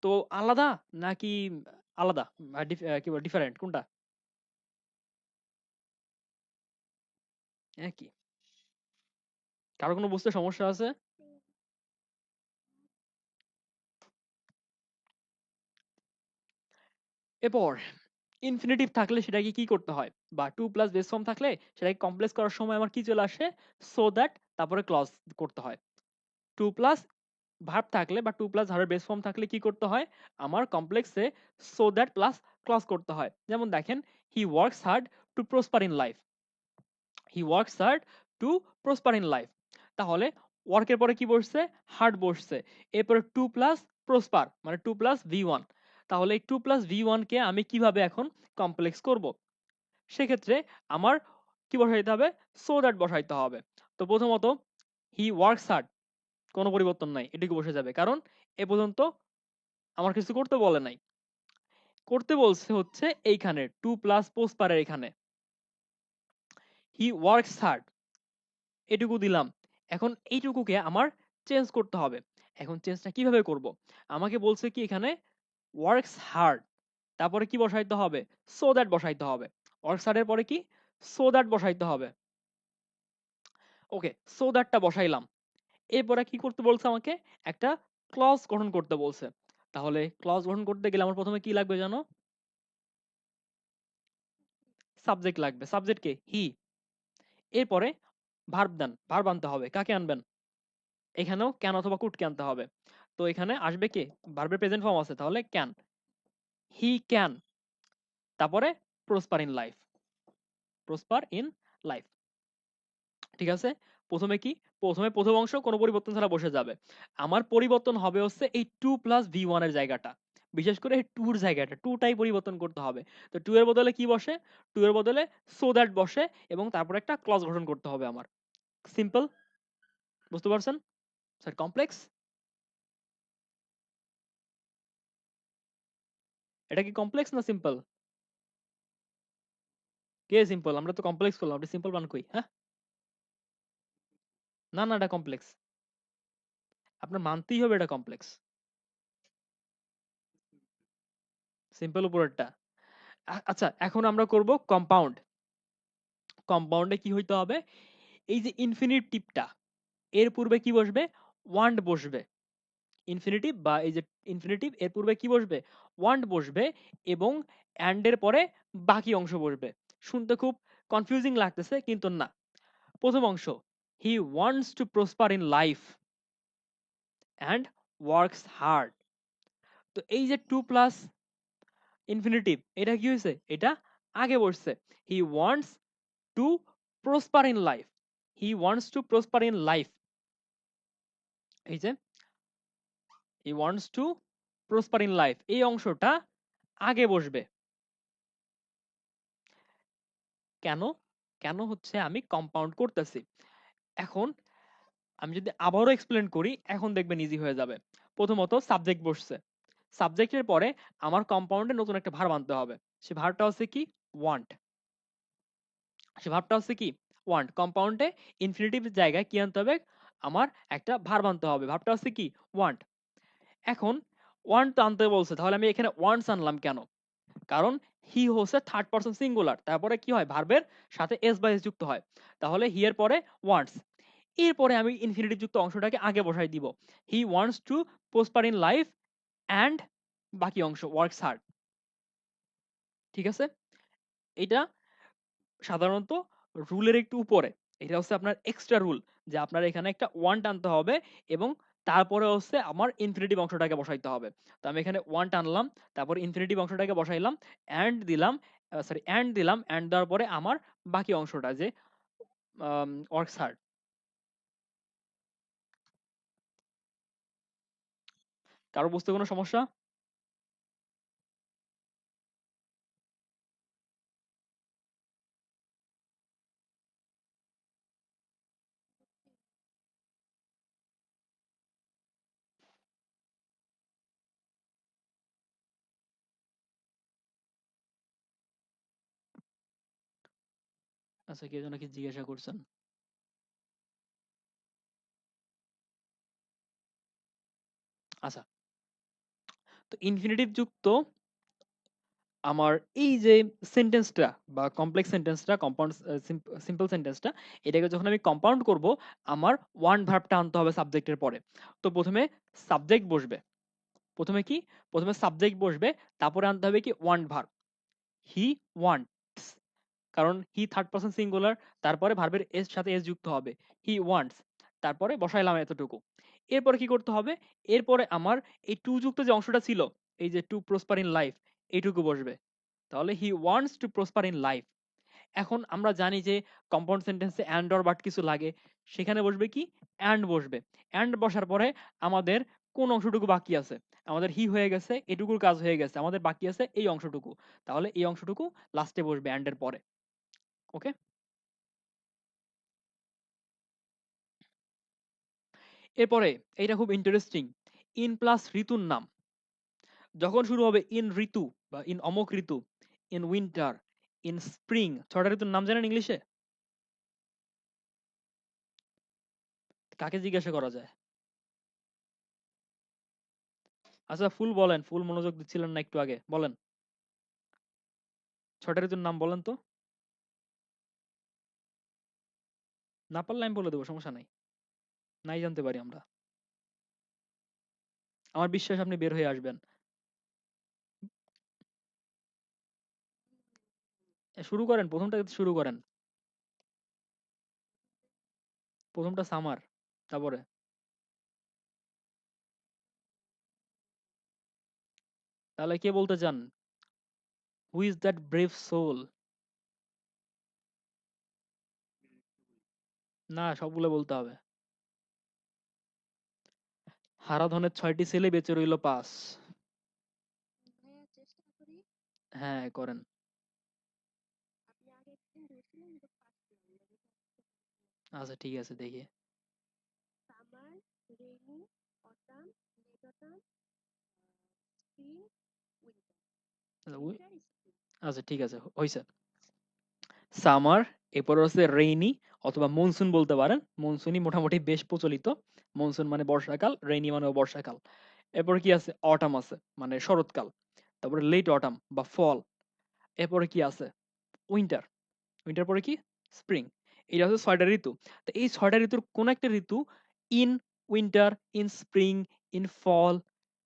Speaker 1: তো আলাদা নাকি আলাদা, কি বল ডিফারেন্ট কোনটা? একই। কারো কোনো বুঝতে সমস্যা আছে? এরপর ইনফিনিটিভ থাকলে সেটাকে কি করতে হয়, বা টু প্লাস বেস ফর্ম থাকলে সেটাকে কমপ্লেক্স করার সময় আমার কি চলে আসে, সো দ্যাট, তারপরে ক্লজ করতে হয়। টু প্লাস ভার্ব থাকলে বা টু প্লাস ভার্বের বেস ফর্ম থাকলে কি করতে হয়, আমার কমপ্লেক্সে সো দ্যাট প্লাস ক্লজ করতে হয়। যেমন দেখেন, he works hard to prosper in life, he works hard to prosper in life. তাহলে ওয়ার্কের পরে কি বসছে, হার্ড বসছে, এরপরে টু প্লাস প্রসপার মানে টু প্লাস ভি ওয়ান। তাহলে এই টু প্লাস ভি ওয়ানকে আমি কিভাবে এখন কমপ্লেক্স করব, সেক্ষেত্রে আমার কি বসাইতে হবে, সো দ্যাট বসাইতে হবে। তো প্রথমত হি ওয়ার্কস হার্ড, কোনো পরিবর্তন নাই, এটুকু বসে যাবে, কারণ এ পর্যন্ত আমার কিছু করতে বলে নাই। করতে বলছে হচ্ছে এইখানে টু প্লাস পোস্টপারের এখানে, হি ওয়ার্কস হার্ড, এটুকু দিলাম। এখন এইটুকুকে আমার চেঞ্জ করতে হবে। এখন চেঞ্জটা কিভাবে করব, আমাকে বলছে কি এখানে ওয়ার্কস হার্ড, তারপরে কি বসাইতে হবে, সো দ্যাট বসাইতে হবে। ওয়ার্কস হার্ডের পরে কি, সো দ্যাট বসাইতে হবে। ওকে, সো দ্যাটটা বসাইলাম। এরপরে কি করতে বলছে আমাকে, একটা ক্লজ গঠন করতে বলছে। তাহলে ক্লজ গঠন করতে গেলে আমার প্রথমে কি লাগবে জানো, সাবজেক্ট লাগবে। সাবজেক্ট কে, হি। এরপরে ভার্ব দেন, ভার্ব আনতে হবে, কাকে আনবেন, এখানেও ক্যান অথবা কুডকে আনতে হবে। তো এখানে আসবে কে, ভার্বের প্রেজেন্ট ফর্ম আছে, তাহলে ক্যান, হি ক্যান, তারপরে prosper in life, prosper in life. ঠিক আছে, প্রথমে কি, প্রথমে প্রথম অংশ কোনো পরিবর্তন ছাড়া বসে যাবে। আমার পরিবর্তন হবে হচ্ছে এই টু প্লাস ভি ওয়ান এর জায়গাটা, বিশেষ করে টুর জায়গাটা, টুটাই পরিবর্তন করতে হবে। তো টু এর বদলে কি বসে, টু এর বদলে সো দ্যাট বসে, এবং তারপর একটা ক্লজ গঠন করতে হবে আমার। সিম্পল, বুঝতে পারছেন? স্যার কমপ্লেক্স, এটা কি কমপ্লেক্স না সিম্পল? কে সিম্পল, আমরা তো কমপ্লেক্স করলাম, আপনি সিম্পল বান কই, হ্যাঁ? না না, এটা কমপ্লেক্স, আপনার মানতেই হবে এটা কমপ্লেক্স। সিম্পল উপরেরটা। আচ্ছা, এখন আমরা করব কম্পাউন্ড। কম্পাউন্ডে কি হইতে হবে, এই যে ইনফিনিটিভটা, এর পূর্বে কি বসবে, ওয়ান্ট বসবে। ইনফিনিটিভ বা এই যে ইনফিনিটিভ, এর পূর্বে কি বসবে, ওয়ান্ট বসবে, এবং অ্যান্ড এর পরে বাকি অংশ বসবে। শুনতে খুব কনফিউজিং লাগতেছে, কিন্তু না। প্রথম অংশ, he wants to prosper in life and works hard. তো এই যে টু প্লাস ইনফিনিটিভ, এটা কি হয়েছে, এটা আগে বসছে। He wants to prosper in life, he wants to prosper in life, এই যে he wants to prosper in life, এই অংশটা আগে বসবে। কেন, কেন হচ্ছে আমি কম্পাউন্ড করতেছি। এখন আমি যদি আবারও এক্সপ্লেন করি, এখন দেখবেন ইজি হয়ে যাবে। প্রথমত সাবজেক্ট বসছে, সাবজেক্টের পরে আমার কম্পাউন্ডে নতুন একটা ভার্ব আনতে হবে। সে ভার্বটা হচ্ছে কি, ওয়ান্ট। সে ভার্বটা হচ্ছে কি, ওয়ান্ট। কম্পাউন্ডে ইনফিনিটিভ জায়গায় কি আনতে হবে, আমার একটা ভার্ব আনতে হবে, ভার্বটা হচ্ছে কি, ওয়ান্ট। এখন ওয়ান্ট তো আনতে বলছে, তাহলে আমি এখানে ওয়ান্টস আনলাম কেন, কারণ হি হচ্ছে থার্ড পারসন সিঙ্গুলার, তারপরে কি হয়, ভার্বের সাথে এস বা এস যুক্ত হয়। তাহলে হি এর পরে ওয়ান্টস, এরপরে আমি ইনফিনিটিভ যুক্ত অংশটাকে আগে বসাই দিব। He wants to prosper in life and বাকি অংশ ওয়ার্কস হার্ড। ঠিক আছে, এটা সাধারণত রুলের একটু উপরে, এটা হচ্ছে আপনার এক্সট্রা রুল, যে আপনার এখানে একটা ওয়ান্ট আনতে হবে, এবং তারপরে হচ্ছে আমার ইনফিনিটিভ অংশটাকে বসাইতে হবে। তো আমি এখানে ওয়ান্ট আনলাম, তারপর ইনফিনিটিভ অংশটাকে বসাইলাম, অ্যান্ড দিলাম, সরি অ্যান্ড দিলাম, অ্যান্ড দেওয়ার পরে আমার বাকি অংশটা যে ওয়ার্কস হার্ড। কারো বুঝতে কোনো সমস্যা? আচ্ছা, কেউ যেন কি জিজ্ঞাসা করছেন? আচ্ছা, তো ইনফিনিটিভ যুক্ত আমার এই যে সেন্টেন্সটা বা কমপ্লেক্স সেন্টেন্সটা, কম্পাউন্ড সিম্পল সেন্টেন্সটা, এটাকে যখন আমি কম্পাউন্ড করব, আমার ওয়ান ভার্বটা আনতে হবে সাবজেক্টের পরে। তো প্রথমে সাবজেক্ট বসবে। প্রথমে কি? প্রথমে সাবজেক্ট বসবে, তারপরে আনতে হবে কি ওয়ান্ট ভার্ব। হি ওয়ান্টস, কারণ হি থার্ড পারসন সিঙ্গুলার, তারপরে ভার্বের এর সাথে এস যুক্ত হবে, হি ওয়ান্টস, তারপরে বসাইলাম এতটুকু। এরপরে কি করতে হবে? এরপরে আমার এই টু যুক্ত যে অংশটা ছিল, এই যে টু প্রসপার ইন লাইফ, এইটুকু বসবে। তাহলে he wants to prosper in life. এখন আমরা জানি যে কম্পাউন্ড সেন্টেন্সে অ্যান্ড অর বাট কিছু লাগে, সেখানে বসবে কি? অ্যান্ড বসবে। অ্যান্ড বসার পরে আমাদের কোন অংশটুকু বাকি আছে? আমাদের হি হয়ে গেছে, এটুকুর কাজ হয়ে গেছে, আমাদের বাকি আছে এই অংশটুকু। তাহলে এই অংশটুকু লাস্টে বসবে অ্যান্ড এর পরে। ওকে, এরপরে এইটা খুব ইন্টারেস্টিং। ইন প্লাস ঋতুর নাম যখন শুরু হবে, ইন ঋতু বা ইন অমুক ঋতু, ইন উইন্টার, ইন স্প্রিং, ছটা ঋতুর নাম জানেন ইংলিশে? কাকে জিজ্ঞাসা করা যায়? আচ্ছা ফুল বলেন, ফুল মনোযোগ দিচ্ছিলেন না একটু আগে, বলেন ছটা ঋতুর নাম বলেন তো। না পারলে আমি বলে দেবো, সমস্যা নাই, নাই জানতে পারি আমরা। আমার বিশ্বাস আপনি বের হয়ে আসবেন। শুরু করেন, প্রথমটা শুরু করেন। প্রথমটা সামার, তারপরে তাহলে কে বলতে চান? Who is that brave soul? না, সবগুলো বলতে হবে। হারাধনের 6টি ছেলে বেঁচে রইল 5। হ্যাঁ করেন। আচ্ছা ঠিক আছে, দেখি। আচ্ছা, আচ্ছা ঠিক আছে, হইছে। সামার, এরপর হচ্ছে রেইনি অথবা মনসুন বলতে পারেন, মনসুনই মোটামুটি বেশ প্রচলিত। মনসুন মানে বর্ষাকাল, রেইনি মানে বর্ষাকাল। এরপর কি আছে? অটাম আছে, মানে শরৎকাল। তারপরে লেট অটাম বা ফল। এরপরে কি আছে? উইন্টার। উইন্টার পরে কি? স্প্রিং। এটা হচ্ছে 6টা ঋতু। তো এই 6টা ঋতুর কোন একটা ঋতু in winter, in spring, in fall,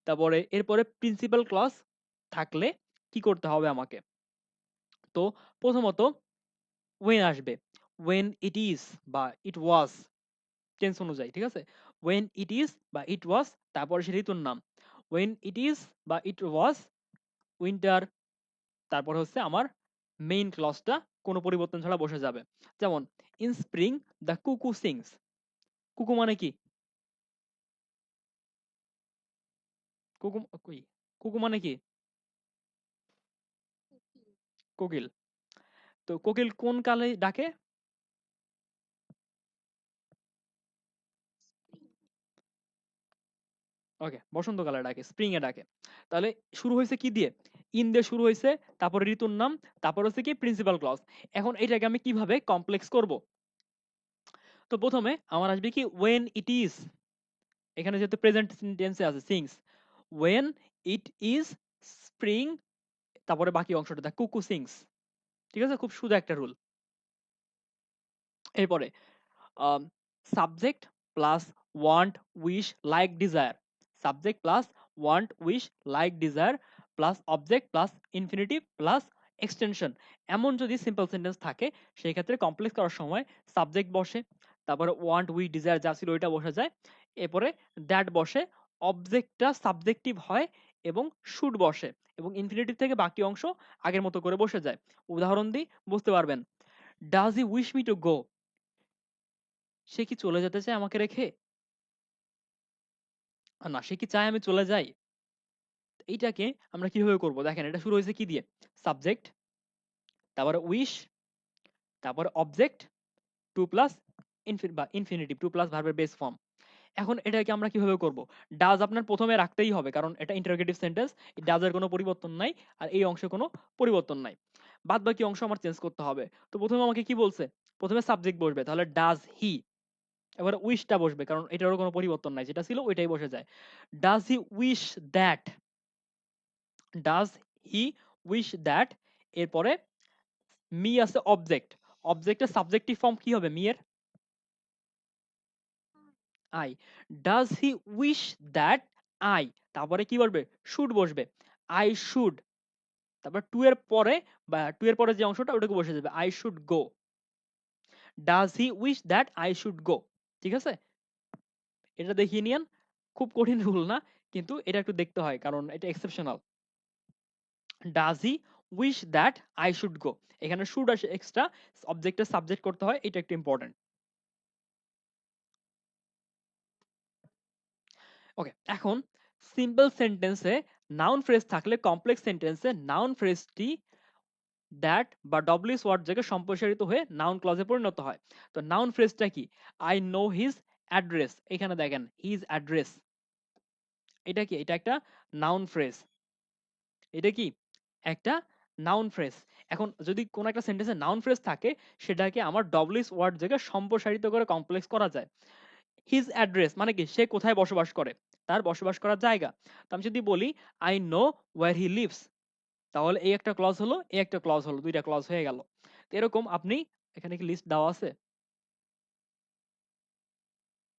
Speaker 1: তারপরে এরপরে প্রিন্সিপাল ক্লজ থাকলে কি করতে হবে আমাকে? তো প্রথমত ওয়েন আসবে। ওয়েন ইট ইজ বা ইট ওয়াজ, টেন্স অনুযায়ী, ঠিক আছে? ওয়েন ইট ইজ বা ইট ওয়াজ, তারপরে সে ঋতুর নাম। ওয়েন ইট ইজ বা ইট ওয়াজ উইন্টার, তারপর হচ্ছে আমার মেইন ক্লজটা কোনো পরিবর্তন ছাড়া বসে যাবে। যেমন ইন স্প্রিং দ্য কুকু সিংস। কুকু মানে কি? কুকু কই, কুকু মানে কি? কোকিল। তো কোকিল কোন কালে ডাকে? ওকে, বসন্তকালে ডাকে, স্প্রিং এ ডাকে। তাহলে শুরু হয়েছে কি দিয়ে? ইন দিয়ে শুরু হয়েছে, তারপরে ঋতুর নাম, তারপর হচ্ছে কি প্রিন্সিপাল ক্লজ। এখন এটাকে আমি কিভাবে কমপ্লেক্স করব? তো প্রথমে আমার আসবে কি ওয়েন ইট ইজ, এখানে যেহেতু প্রেজেন্ট টেন্সে আছে sings, when it is spring, তারপরে বাকি অংশটা দা কুকু সিংস। ঠিক আছে, খুব সোজা একটা রুল। এরপরে subject plus want wish like desire, subject plus want wish like desire plus object plus infinitive plus extension. এমন যদি সিম্পল সেন্টেন্স থাকে, সেই ক্ষেত্রে কমপ্লেক্স করার সময় সাবজেক্ট বসে, তারপরে ওয়ান্ট উইশ ডিজায়ার যা ছিল ওইটা বসে যায়, এরপরে দ্যাট বসে, অবজেক্টটা সাবজেক্টিভ হয় এবং শুড বসে, এবং ইনফিনিটিভ থেকে বাকি অংশ আগের মতো করে বসে যায়। উদাহরণ দিই, বুঝতে পারবেন। Does he wish me to go? সে কি চলে যেতে চায় আমাকে রেখে? না, সে কি চায় আমি চলে যাই? এইটাকে আমরা কিভাবে করব? দেখেন, এটা শুরু হয়েছে কি দিয়ে? সাবজেক্ট, তারপরে উইশ, তারপরে অবজেক্ট, টু প্লাস বা ইনফিনিটিভ, টু প্লাস ভার্বের বেস ফর্ম। এখন এটাকে আমরা কিভাবে করব? ডাজ আপনার প্রথমে রাখতেই হবে, কারণ এটা ইন্টারোগেটিভ সেন্টেন্স, ডাজের কোনো পরিবর্তন নাই, আর এই অংশে কোনো পরিবর্তন নাই। বাদ বাকি অংশ আমার চেঞ্জ করতে হবে। তো প্রথমে আমাকে কি বলছে? প্রথমে সাবজেক্ট বসবে, তাহলে ডাজ হি, এবার উইশটা বসবে, কারণ এটারও কোনো পরিবর্তন নাই, যেটা ছিল ওইটাই বসে যায়। Does he wish that, does he wish that, এরপরে মি আছে অবজেক্ট, অবজেক্টের সাবজেক্টিভ ফর্ম কি হবে মি এর? I. Does he wish that I, তারপরে কি বলবে? শুড বসবে, আই শুড। তারপর টু এর পরে, বা টু এর পরে যে অংশটা ওটাকে বসে যাবে, I should go. Does he wish that I should go. ঠিক আছে, এটা দেখিয়ে নিয়েন। খুব কঠিন রুল না, কিন্তু এটা একটু দেখতে হয় কারণ এটা exceptional. Does he wish that I should go, এখানে শুড আসে এক্সট্রা, অবজেক্টের সাবজেক্ট করতে হয়, এটা একটু ইম্পর্টেন্ট। ওকে, এখন সিম্পল সেন্টেন্সে নাউন ফ্রেজ থাকলে কমপ্লেক্স সেন্টেন্সে নাউন ফ্রেজটি দ্যাট বা ডব্লিউএস ওয়ার্ড থেকে সম্প্রসারিত হয়ে নাউন ক্লজে পরিণত হয়। তো নাউন ফ্রেজটা কি? আই নো হিজ অ্যাড্রেস, এখানে দেখেন হিজ অ্যাড্রেস, এটা কি? এটা একটা নাউন ফ্রেজ। এটা কি? একটা নাউন ফ্রেজ। এখন যদি কোন একটা সেন্টেন্সে নাউন ফ্রেজ থাকে, সেটাকে আমার ডব্লিউএস ওয়ার্ড থেকে সম্প্রসারিত করে কমপ্লেক্স করা যায়। হিজ অ্যাড্রেস মানে কি? সে কোথায় বসবাস করে, তার বসবাস করার জায়গা। তো আমি যদি বলি I know wire he lives, তাহলে এই একটা ক্লজ হলো, এই একটা ক্লজ হলো, দুইটা ক্লজ হয়ে গেল। তো এরকম আপনি, এখানে কি লিস্ট দেওয়া আছে?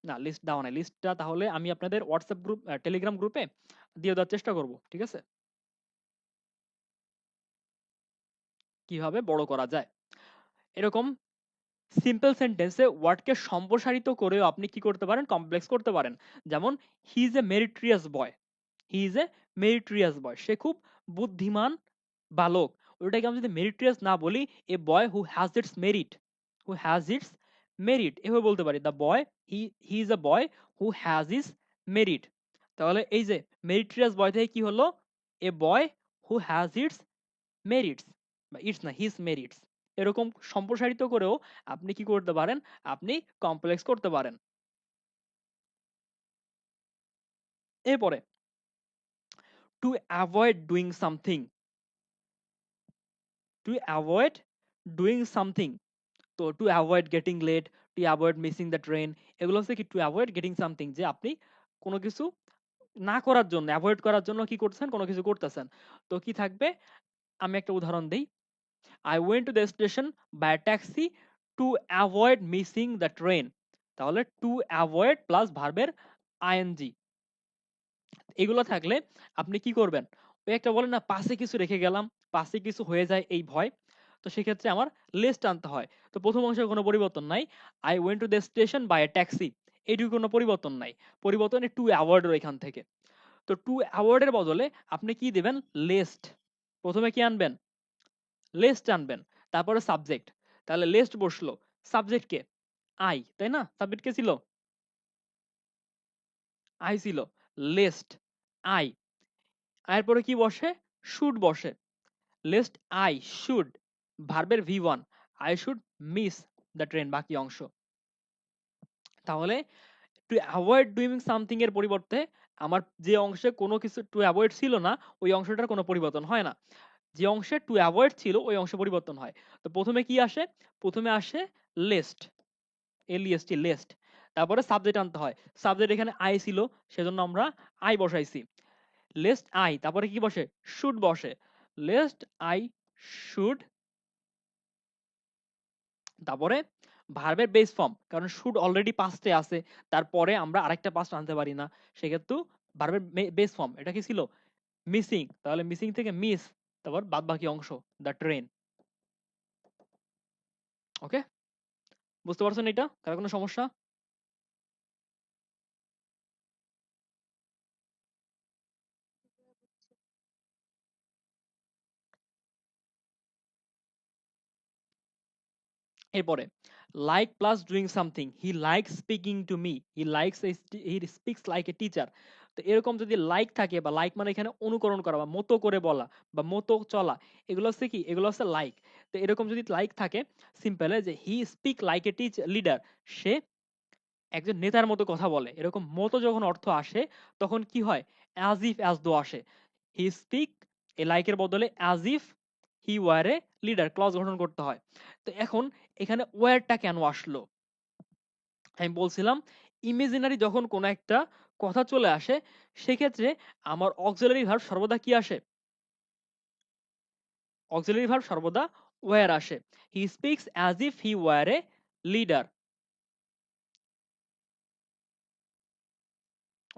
Speaker 1: না, লিস্ট দেওয়া নাই। লিস্টটা তাহলে আমি আপনাদের হোয়াটসঅ্যাপ গ্রুপ, টেলিগ্রাম গ্রুপে দিয়ে দেওয়ার চেষ্টা করব, ঠিক আছে? কিভাবে বড় করা যায় এরকম সিম্পল সেন্টেন্সে ওয়ার্ডকে সম্প্রসারিত করেও আপনি কি করতে পারেন? কমপ্লেক্স করতে পারেন। যেমন হি is A মেরিট্রিয়াস boy, he is এ মেরিট্রিয়াস বয়, সে খুব বুদ্ধিমান বালক। ওটাকে আমি যদি মেরিট্রিয়াস না বলি, a boy who has its merit, who has its merit, এভাবে বলতে পারি the boy, he is a boy who has is merit. তাহলে এই যে মেরিট্রিয়াস বয় থেকে কি হলো? A boy who has its merits, বা ইটস না, হিজ মেরিটস। এরকম সম্প্রসারিত করেও আপনি কি করতে পারেন? আপনি কমপ্লেক্স করতে পারেন। এরপরে to avoid doing something, to avoid doing something, তো to avoid getting late, to avoid missing the train, এগুলো হচ্ছে কি? টু অ্যাভয়েড গেটিং সামথিং, যে আপনি কোনো কিছু না করার জন্য, অ্যাভয়েড করার জন্য কি করতেছেন? কোনো কিছু করতেছেন। তো কি থাকবে? আমি একটা উদাহরণ দেই। I went to the station by a taxi to avoid missing the train, তাহলে to avoid প্লাস ভার্বের আইএনজি, এগুলো থাকলে আপনি কি করবেন? ওই একটা বলেন না, পাশে কিছু রেখে গেলাম, পাশে কিছু হয়ে যায় এই ভয়, তো সেক্ষেত্রে আমার লেস টানতে হয়। তো প্রথম অংশের কোনো পরিবর্তন নাই, I went to the station by a taxi, এইটুকু কোনো পরিবর্তন নাই, পরিবর্তন টু অ্যাভয়েড এখান থেকে। তো টু অ্যাভয়েড এর বদলে আপনি কি দিবেন? লেস্ট। প্রথমে কি আনবেন? লেস্ট আনবেন, তারপরে সাবজেক্ট। তাহলে লেস্ট বসলো, সাবজেক্ট কে? আই, তাই না? সাবজেক্ট কে ছিল? আই ছিল। লেস্ট আই, এরপরে কি বসে? শুড বসে। লেস্ট আই শুড, ভার্বের V one, I should miss the train, বাকি অংশ। তাহলে টু অ্যাভয়েড ডুইং সামথিং এর পরিবর্তে আমার যে অংশে কোনো কিছু টু অ্যাভয়েড ছিল না, ওই অংশটার কোনো পরিবর্তন হয় না। যে অংশে টু অ্যাভয়েড ছিল ওই অংশে পরিবর্তন হয়। তো প্রথমে কি আসে? প্রথমে আসে লেস্ট, এলইএসটি লেস্ট, তারপরে সাবজেক্ট আনতে হয়। সাবজেক্ট এখানে আই ছিল, সেজন্য আমরা আই বসাইছি। লেস্ট আই, তারপরে কি বসে? শুড বসে। লেস্ট আই শুড, তারপরে ভার্বের বেস ফর্ম, কারণ শুড অলরেডি পাস্টে আছে, তারপরে আমরা আরেকটা পাস্ট আনতে পারি না, সেক্ষেত্রে ভার্বের বেস ফর্ম এটা কি ছিল? মিসিং, তাহলে মিসিং থেকে মিস, তারপর বাদ বাকি অংশ দ্য ট্রেন। ওকে, বুঝতে পারছেন এটা? কার কোনো সমস্যা? এরপরে like plus doing something, he like speaking to me, he speaks like a teacher. তো এরকম যদি লাইক থাকে, বা লাইক মানে এখানে অনুকরণ করা বা মতো করে বলা বা মতো চলা, এগুলো হচ্ছে কি? এগুলো হচ্ছে লাইক। তো এরকম যদি লাইক থাকে সিম্পলে, যে he speak like a leader, সে একজন নেতার মতো কথা বলে, এরকম মতো যখন অর্থ আসে তখন কি হয়? অ্যাজ ইফ অ্যাজ দো আসে। হি স্পিক, এ লাইকের বদলে as if he were a leader, clause গঠন করতে হয়। তো এখন এখানে ওয়ারটা কেন আসলো? আমি বলছিলাম ইমাজিনারি যখন কোনো একটা কথা চলে আসে সেক্ষেত্রে আমার অক্সিলারি ভার্ব সর্বদা কি আসে? অক্সিলারি ভার্ব সর্বদা ওয়্যার আসে। He speaks as if he were a leader.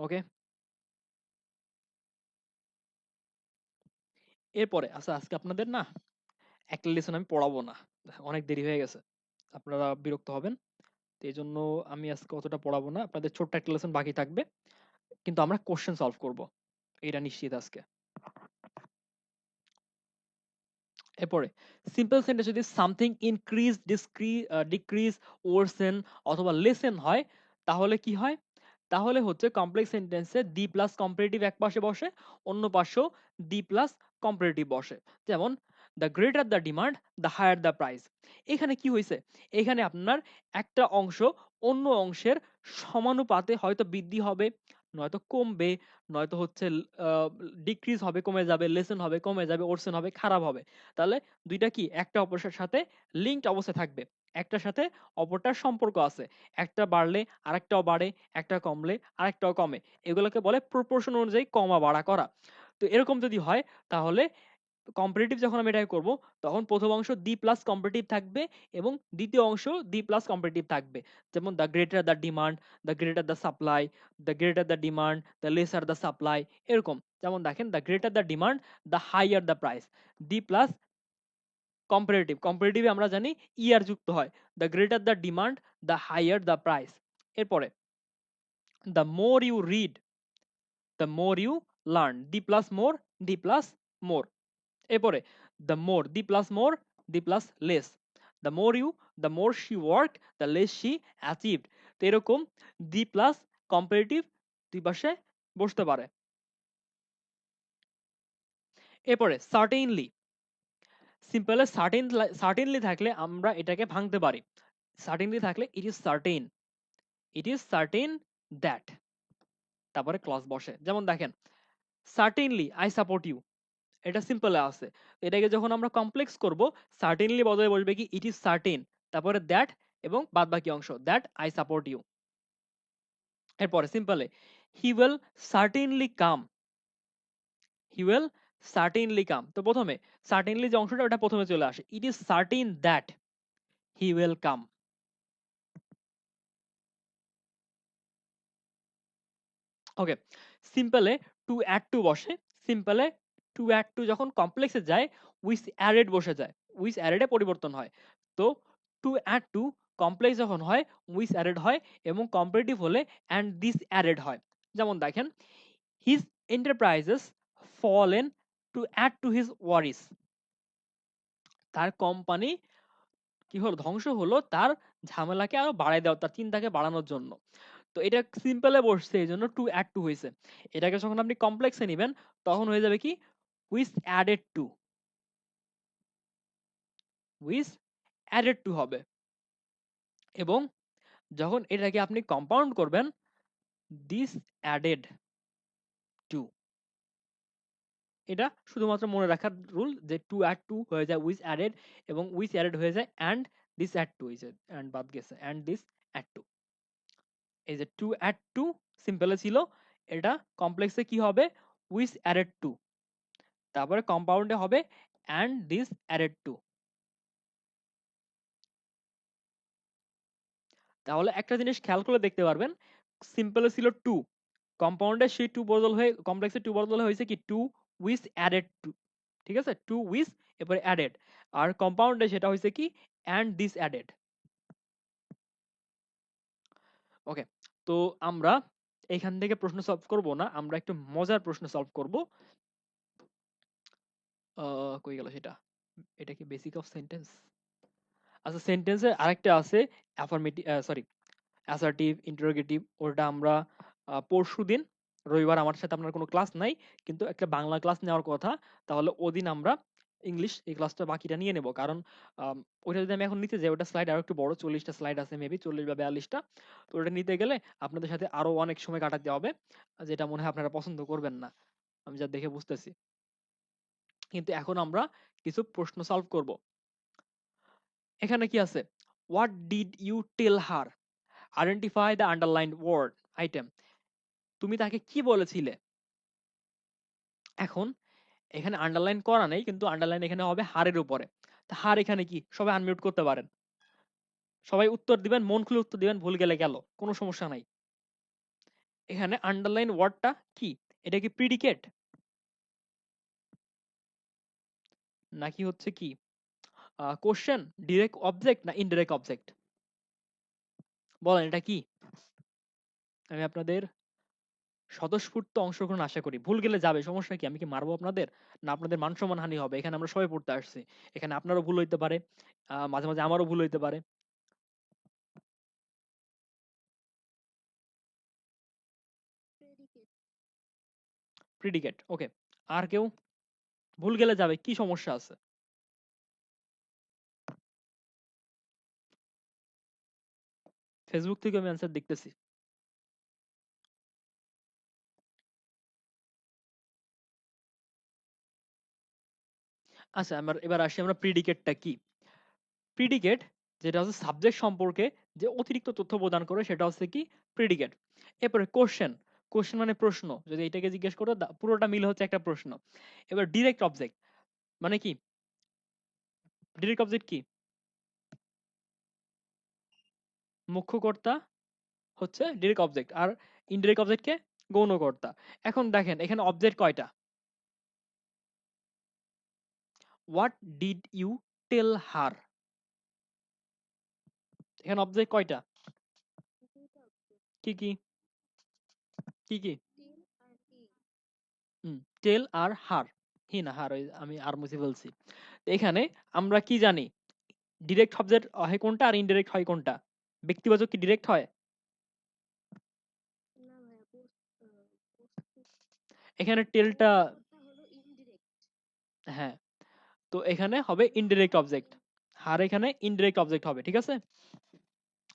Speaker 1: Okay, এরপরে আচ্ছা আজকে আপনাদের না একটা লেসন আমি পড়াবো না, অনেক দেরি হয়ে গেছে, আপনারা বিরক্ত হবেন। তো এই জন্য আমি আজকে অতটা পড়াবো না, আপনাদের ছোট্ট একটা লেসন বাকি থাকবে, কিন্তু আমরা কোশ্চেন সলভ করব, এটা নিশ্চিত আজকে। এরপরে সিম্পল সেন্টেন্স যদি সামথিং ইনক্রিজ ডিক্রিজ ওরসেন অথবা লেসেন হয় তাহলে কি হয়? তাহলে হচ্ছে কমপ্লেক্স সেন্টেন্সে দি প্লাস কম্পারেটিভ এক পাশে বসে, অন্য পাশেও দি প্লাস কম্পারেটিভ বসে। যেমন the greater the demand the higher the price. এখানে কি হয়েছে? এখানে আপনার একটা অংশ অন্য অংশের সমানুপাতে হয়তো বৃদ্ধি হবে, নয়তো কমবে, নয়তো হচ্ছে ডিক্রিজ হবে কমে যাবে, লেসেন হবে কমে যাবে, ওরসেন হবে খারাপ হবে। তাহলে দুইটা কি একটা অপরের সাথে লিঙ্কড অবস্থায় থাকবে, একটার সাথে অপরটার সম্পর্ক আছে, একটা বাড়লে আরেকটাও বাড়ে, একটা কমলে আরেকটাও কমে, এগুলোকে বলে প্রপোর্শন অনুযায়ী কমা বাড়া করা। তো এরকম যদি হয় তাহলে কম্পারেটিভ যখন আমি এটা করব তখন প্রথম অংশ দি প্লাস কম্পারেটিভ থাকবে এবং দ্বিতীয় অংশ দি প্লাস কম্পারেটিভ থাকবে। যেমন the greater the demand the greater the supply, the greater the demand the lesser the supply, এরকম। যেমন দেখেন the greater the demand the higher the price, the plus comparative, কম্পারেটিভে আমরা জানি ইয়ার যুক্ত হয়, the greater the demand the higher the price. এরপরে the more you read the more you learn, the plus more the plus more. এরপরে the more the plus more the plus less, the more you the more she work the less she achieved. তো এরকম দি plus comparative দুই পাশে বসতে পারে। এরপরে সার্টেইনলি, সিম্পলে certainly থাকলে আমরা এটাকে ভাঙতে পারি। সার্টেনলি থাকলে ইট ইজ সার্টেন দ্যাট, তারপরে ক্লজ বসে। যেমন দেখেন সার্টেনলি আই সাপোর্ট ইউ, এটা সিম্পলে আছে। এটাকে যখন আমরা কমপ্লেক্স করব সার্টেনলি বদলে বসবে কি ইট ইজ সার্টেন, তারপরে দ্যাট এবং বাদ বাকি অংশ দ্যাট আই সাপোর্ট ইউ। এরপরে সিম্পলে he will certainly come, he will certainly come. তো প্রথমে সার্টেনলি যে অংশটা ওটা প্রথমে চলে আসে, it is certain that he will come. Okay, সিম্পলে টু অ্যাড টু বসে, সিম্পলে টু অ্যাড টু যখন কমপ্লেক্সে যায় উইথ অ্যাডেড বসে যায়, উইথ অ্যাডেডে পরিবর্তন হয়। তো টু অ্যাড টু কমপ্লেক্স যখন হয় উইথ অ্যাডেড হয় এবং কম্পারেটিভ হলে অ্যান্ড দিস অ্যাডেড হয়। যেমন দেখেন his enterprises fallen to add to his worries, তার কোম্পানি কি হলো, ধ্বংস হলো তার ঝামেলাকে আরো বাড়ায় দেওয়া, তার চিন্তাকে বাড়ানোর জন্য। তো এটা সিম্পলে বসছে এই জন্য টু অ্যাড টু হয়েছে। এটাকে যখন আপনি কমপ্লেক্সে নেবেন তখন হয়ে যাবে কি with added to, with added to হবে। এবং যখন এটাকে আপনি কম্পাউন্ড করবেন দিস অ্যাডেড টু, এটা শুধুমাত্র মনে রাখার রুল যে টু অ্যাড টু হয়ে যায় উইথ অ্যাডেড এবং উইথ অ্যাডেড হয়ে যায় অ্যান্ড দিস অ্যাড টু হয়েছে, অ্যান্ড বাদ গেছে অ্যান্ড দিস অ্যাড টু। এই যে টু অ্যাড টু সিম্পলে ছিল, এটা কমপ্লেক্সে কি হবে উইথ অ্যাডেড টু, তারপরে কম্পাউন্ডে হবে অ্যান্ড দিস অ্যাডেড টু। তাহলে একটা জিনিস খেয়াল করে দেখতে পারবেন, সিম্পলে ছিল টু, কম্পাউন্ডে সেই টু বদল হয়ে কমপ্লেক্সে টু বদল হয়ে হয়েছে কি টু উইথ অ্যাডেড টু, ঠিক আছে, টু উইথ এরপরে অ্যাডেড। আর কম্পাউন্ডে সেটা হয়েছে কি অ্যান্ড দিস অ্যাডেড। ওকে, তো আমরা এখান থেকে প্রশ্ন সলভ করব না, আমরা একটু মজার প্রশ্ন সলভ করব। কই গেল সেটা, এটা কি বেসিক অফ সেন্টেন্স? আচ্ছা সেন্টেন্সে আরেকটা আছে অ্যাফার্মেটিভ, সরি অ্যাসার্টিভ ইন্টারোগেটিভ, ওটা আমরা পরশুদিন রবিবার আমার সাথে আপনার কোনো ক্লাস নাই, কিন্তু একটা বাংলা ক্লাস নেওয়ার কথা, তাহলে ওদিন আমরা ইংলিশ এই ক্লাসটা বাকিটা নিয়ে নেব। কারণ ওইটা যদি আমি এখন নিতে যাই ওটা স্লাইড আরো একটু বড়, 40টা স্লাইড আছে মেবি, 40 বা 42টা। তো ওটা নিতে গেলে আপনাদের সাথে আরো অনেক সময় কাটাতে হবে, যেটা মনে হয় আপনারা পছন্দ করবেন না, আমি যা দেখে বুঝতেছি। কিন্তু এখন আমরা কিছু প্রশ্ন সলভ করব। এখানে কি আছে, what did you tell her, identify the underline word item, তুমি তাকে কি বলেছিলে। এখন এখানে আন্ডারলাইন করা নেই, কিন্তু আন্ডারলাইন এখানে হবে হারের উপরে। তা হার এখানে কি, সবাই আনমিউট করতে পারেন, সবাই উত্তর দিবেন, মন খুলে উত্তর দিবেন, ভুল গেলে গেল, কোনো সমস্যা নাই। এখানে আন্ডারলাইন ওয়ার্ডটা কি, এটা কি প্রিডিকেট নাকি হচ্ছে কি কোশ্চেন, ডিরেক্ট অবজেক্ট না ইনডিরেক্ট অবজেক্ট, বলেন এটা কি। আমি আপনাদের স্বতঃস্ফূর্ত অংশগ্রহণ আশা করি। ভুল গেলে যাবে, সমস্যা কি, আমি কি মারবো আপনাদের, না আপনাদের মান সম্মান হানি হবে। এখানে আমরা সবাই পড়তে আসছি, এখানে আপনারও ভুল হইতে পারে, মাঝে মাঝে আমারও ভুল হইতে পারে। প্রিডিকেট, ওকে। আর কেউ, ভুল গেলে যাবে, কি সমস্যা আছে। ফেসবুক থেকে আমি অ্যান্সার দেখতেছি। আচ্ছা, এবার আসি আমরা প্রিডিকেটটা কি। প্রিডিকেট যেটা হচ্ছে সাবজেক্ট সম্পর্কে যে অতিরিক্ত তথ্য প্রদান করে সেটা হচ্ছে কি প্রিডিকেট। এরপরে কোশ্চেন, কোশ্চেন মানে প্রশ্ন, যদি এটাকে জিজ্ঞেস করো পুরোটা মিলে হচ্ছে একটা প্রশ্ন। এবার ডিরেক্ট অবজেক্ট মানে কি, ডিরেক্ট অবজেক্ট কি, মুখ্য কর্তা হচ্ছে ডিরেক্ট অবজেক্ট, আর ইনডিরেক্ট অবজেক্টকে গৌণ কর্তা। এখন দেখেন এখানে অবজেক্ট কয়টা, হোয়াট ডিড ইউ টেল হার, এখানে অবজেক্ট কয়টা, কি কি কি কি, টেল আর হার, হি না হার, আমি আর মুছে বলছি। এখানে আমরা কি জানি, ডিরেক্ট অবজেক্ট হয় কোনটা আর ইনডিরেক্ট হয় কোনটা, ব্যক্তিবাচক কি ডিরেক্ট হয়, এখানে টেলটা, হ্যাঁ, তো এখানে হবে ইনডিরেক্ট অবজেক্ট, হার এখানে ইনডিরেক্ট অবজেক্ট হবে, ঠিক আছে।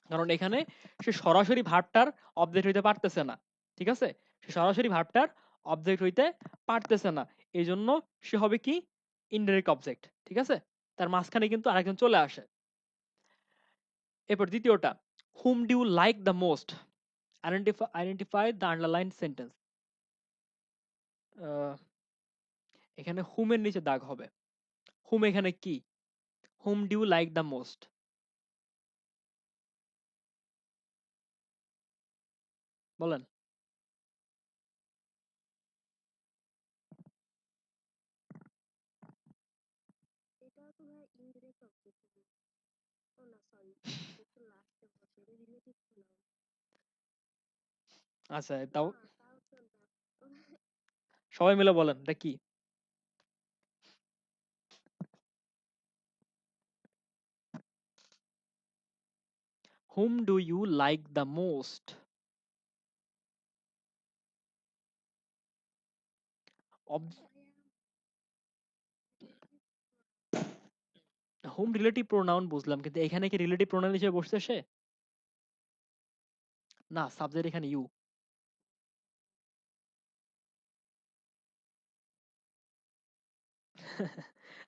Speaker 1: কারণ এখানে সে সরাসরি ভার্বটার অবজেক্ট হইতে পারতেছে না, ঠিক আছে, সে সরাসরি ভার্বটার অবজেক্ট হইতে পারতেছে না, এই জন্য সে হবে কি ইনডিরেক্ট অবজেক্ট, ঠিক আছে। তার মাঝখানে কিন্তু আরেকজন চলে আসে। এরপর দ্বিতীয়টা, whom do you like the most, identify the underline sentence. এখানে হুমের নিচে দাগ হবে, হুম এখানে কি, whom do you like the most, বলেন। আচ্ছা তাও সবাই মিলে বলেন এটা কি। Whom do you like the most, whom relative pronoun বুঝলাম, কিন্তু এখানে কি রিলেটিভ প্রোনাউন হিসেবে বসছে সে, না সাবজেক্ট এখানে ইউ।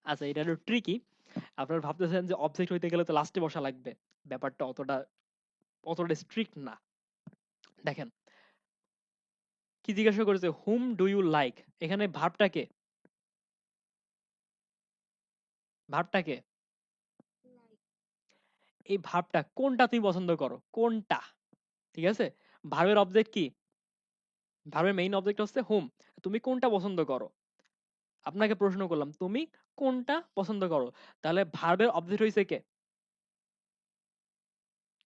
Speaker 1: আচ্ছা এটা একটু ট্রিকি, আপনারা ভাবতেছেন যে অবজেক্ট হইতে গেলে তো লাস্টে বসা লাগবে, ব্যাপারটা অতটা অতটা স্ট্রিক্ট না। দেখেন কি জিজ্ঞাসা করেছে, হুম ডু ইউ লাইক, এখানে ভার্বটাকে, ভার্বটাকে, এই ভার্বটা কোনটা তুমি পছন্দ করো, কোনটা, ঠিক আছে। ভার্বের অবজেক্ট কি, ভার্বের মেইন অবজেক্ট হচ্ছে হুম, তুমি কোনটা পছন্দ করো, আপনাকে প্রশ্ন করলাম তুমি কোনটা পছন্দ করো, তাহলে ভার্বের অবজেক্ট হইছে কে,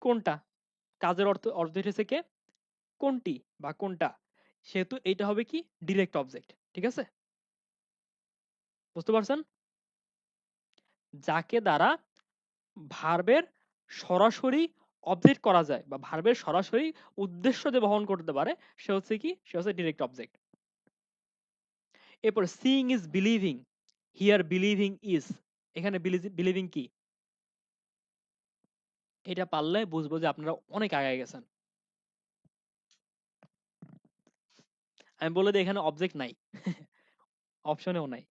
Speaker 1: কোনটা, কাজের অর্থ অবজেক্ট হইছে কে, কোনটি বা কোনটা, সেহেতু এইটা হবে কি ডিরেক্ট অবজেক্ট, ঠিক আছে, বুঝতে পারছেন, যাকে দ্বারা ভার্বের সরাসরি অবজেক্ট করা যায় বা ভার্বের সরাসরি উদ্দেশ্য যে বহন করতে পারে সে হচ্ছে কি, সে হচ্ছে ডিরেক্ট অবজেক্ট। এরপর seeing is believing, here believing is, এখানে বিলিভিং কি, এটা পারলে বুঝবো যে আপনারা অনেক আগে গেছেন। আমি বলে দিই এখানে অবজেক্ট নাই, অপশনেও নাই।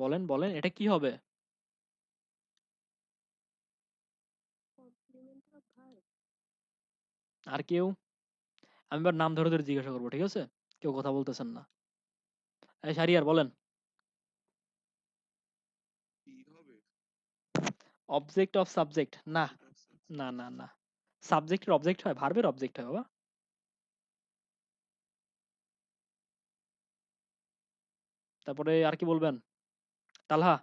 Speaker 1: বলেন বলেন, এটা কি হবে? আর কেউ? আমি এবার নাম ধরে ধরে জিজ্ঞাসা করবো, ঠিক আছে? কেউ কথা বলতেছেন না। এই শাহরিয়ার বলেন। অবজেক্ট অফ সাবজেক্ট না। না না না, সাবজেক্টের অবজেক্ট হয়, ভার্বের অবজেক্ট হয় বাবা। তারপরে আর কি বলবেন? তালহা?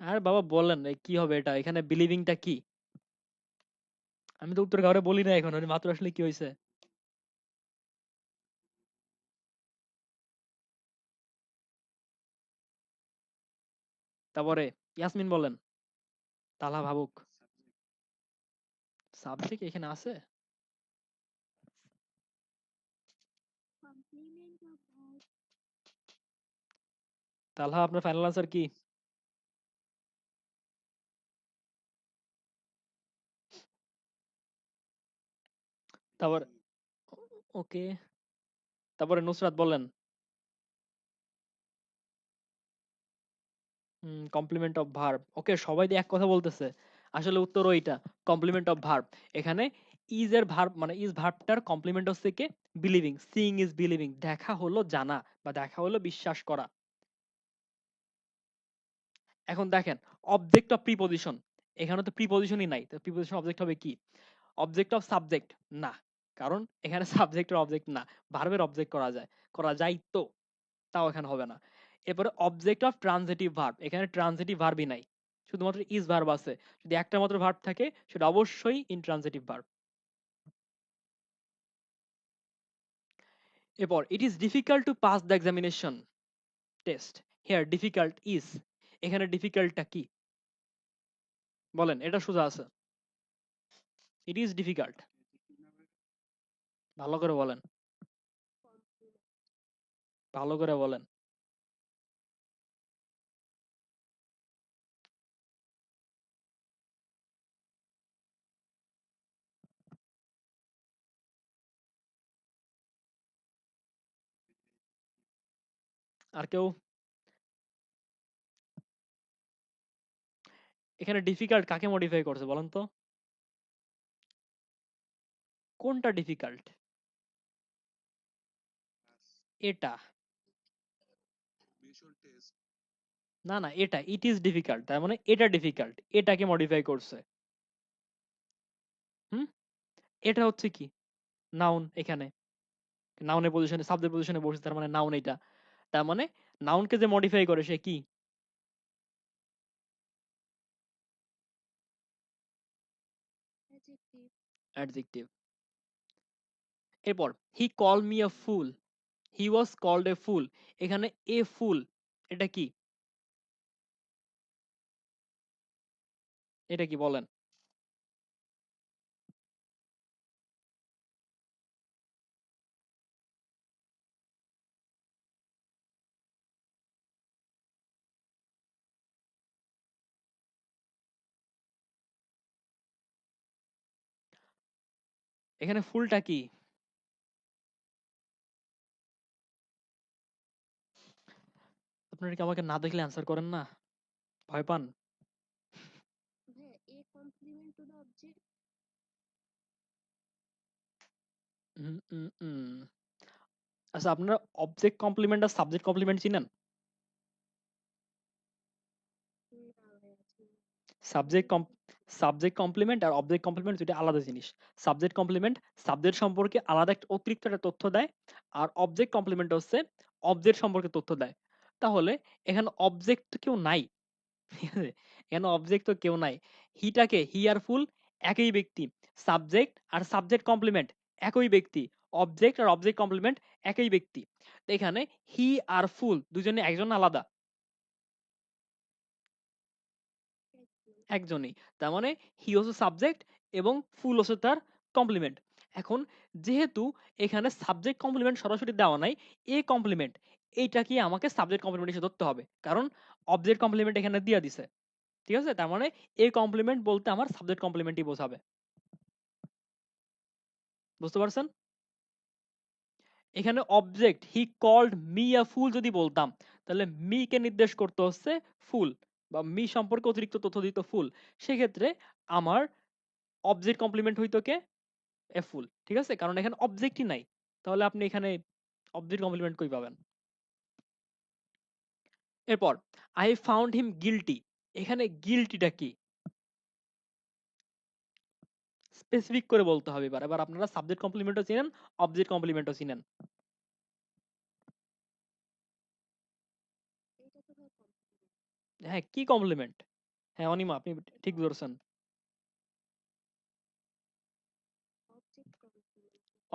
Speaker 1: আর বাবা বলেন, এই কি হবে এটা, এখানে বিলিভিংটা কি? আমি তো উত্তর কাউরে বলি না এখন, ওই মাত্র আসলে কি হয়েছে? তারপরে ইয়াসমিন বলেন। তালহা ভাবুক। সাবজেক্ট এখানে আছে? তালহা আপনার ফাইনাল আনসার কি? তারপর ওকে, তারপরে নুসরাত বলেন। কমপ্লিমেন্ট অফ ভার্ব, ওকে, সবাই দিয়ে এক কথা বলতেছে। আসলে উত্তর ওইটা, কমপ্লিমেন্ট অফ ভার্ব। এখানে ইজ এর ভার্ব মানে ইজ ভার্বটার কমপ্লিমেন্ট হচ্ছে কি? বিলিভিং। সিইং ইজ বিলিভিং, দেখা হলো জানা বা দেখা হলো বিশ্বাস করা। এখন দেখেন, অবজেক্ট অফ প্রিপজিশন, এখানে তো প্রিপজিশনই নাই, তো প্রিপজিশন অবজেক্ট হবে কি? অবজেক্ট অফ সাবজেক্ট না, কারণ এখানে সাবজেক্টের অবজেক্ট না, ভার্বের অবজেক্ট করা যায়, করা যায় তো, তাও এখানে হবে না। এরপরে অবজেক্ট অফ ট্রানজিটিভ ভার্ব, এখানে ট্রানজিটিভ ভার্বই নাই, শুধুমাত্র ইজ ভার্ব আছে। যদি একটা মাত্র ভার্ব থাকে সেটা অবশ্যই ইনট্রানজিটিভ ভার্ব। এরপর it is difficult to pass the examination test, here difficult is, এখানে ডিফিকাল্টটা কি? বলেন, এটা সোজা আছে। ইট ইজ ডিফিকাল্ট, ভালো করে বলেন, ভালো করে বলেন। আর কেউ? এখানে ডিফিকাল্ট কাকে মডিফাই করছে বলেন তো? কোনটা ডিফিকাল্ট? এটা। না না, এটা ইট ইজ ডিফিকাল্ট, তার মানে এটা ডিফিকাল্ট, এটাকে মডিফাই করছে। হুম, এটা হচ্ছে কি? নাউন, এখানে নাউনের পজিশনে, সাবজেক্ট পজিশনে বসে, তার মানে নাউন এটা। তার মানে নাউনকে যে মডিফাই করে সে কি? অ্যাডজেক্টিভ। এরপর he call me a fool, he was called a fool, এখানে এ ফুল, এটা কি? এটা কি বলেন? এখানে ফুলটা কি? আপনারা কি আমাকে না দেখলে অ্যান্সার করেন না? ভয় পান? উম, উম, উম। আচ্ছা, আপনারা অবজেক্ট কমপ্লিমেন্ট আর সাবজেক্ট কমপ্লিমেন্ট চিনেন? সাবজেক্ট কম সাবজেক্ট কমপ্লিমেন্ট আর অবজেক্ট কমপ্লিমেন্ট দুটো আলাদা জিনিস। সাবজেক্ট কমপ্লিমেন্ট সাবজেক্ট সম্পর্কে আলাদা একটা অতিরিক্ত একটা তথ্য দেয়, আর অবজেক্ট কমপ্লিমেন্ট হচ্ছে অবজেক্ট সম্পর্কে তথ্য দেয়। তাহলে এখানে অবজেক্ট তো কেউ নাই, ঠিক আছে? এখানে অবজেক্ট তো কেউ নাই। হিটাকে, হি আর ফুল একই ব্যক্তি, সাবজেক্ট আর সাবজেক্ট কমপ্লিমেন্ট একই ব্যক্তি, অবজেক্ট আর অবজেক্ট কমপ্লিমেন্ট একই ব্যক্তি। তো এখানে হি আর ফুল দুজনে একজন আলাদা, একজনই। তার মানে হি হচ্ছে সাবজেক্ট এবং ফুল হচ্ছে তার কমপ্লিমেন্ট। এখন যেহেতু এখানে সাবজেক্ট কমপ্লিমেন্ট সরাসরি দেওয়া নাই, এ কমপ্লিমেন্ট, এইটাকে আমাকে সাবজেক্ট কমপ্লিমেন্ট হিসেবে ধরতে হবে, কারণ অবজেক্ট কমপ্লিমেন্ট এখানে দিয়ে দিছে। ঠিক আছে, তার মানে এ কমপ্লিমেন্ট বলতে আমার সাবজেক্ট কমপ্লিমেন্টই বোঝাবে। বুঝতে পারছেন? এখানে object he called me a fool যদি বলতাম, তাহলে মি কে নির্দেশ করতে হচ্ছে ফুল, বা মি সম্পর্কে অতিরিক্ত তথ্য দিত ফুল। সেক্ষেত্রে আমার অবজেক্ট কমপ্লিমেন্ট হইতো কে, এ ফুল। ঠিক আছে, কারণ এখানে অবজেক্টই নাই, তাহলে আপনি এখানে অবজেক্ট কমপ্লিমেন্ট কই পাবেন? এরপর আই ফাউন্ড হিম গিলটি, এখানে গিলটিটা কি স্পেসিফিক করে বলতে হবে। এবার এবার আপনারা সাবজেক্ট কমপ্লিমেন্টও চিনেন, অবজেক্ট কমপ্লিমেন্টও চিনেন। হ্যাঁ, কি কমপ্লিমেন্ট? হ্যাঁ অনিমা, আপনি ঠিক ধরছেন,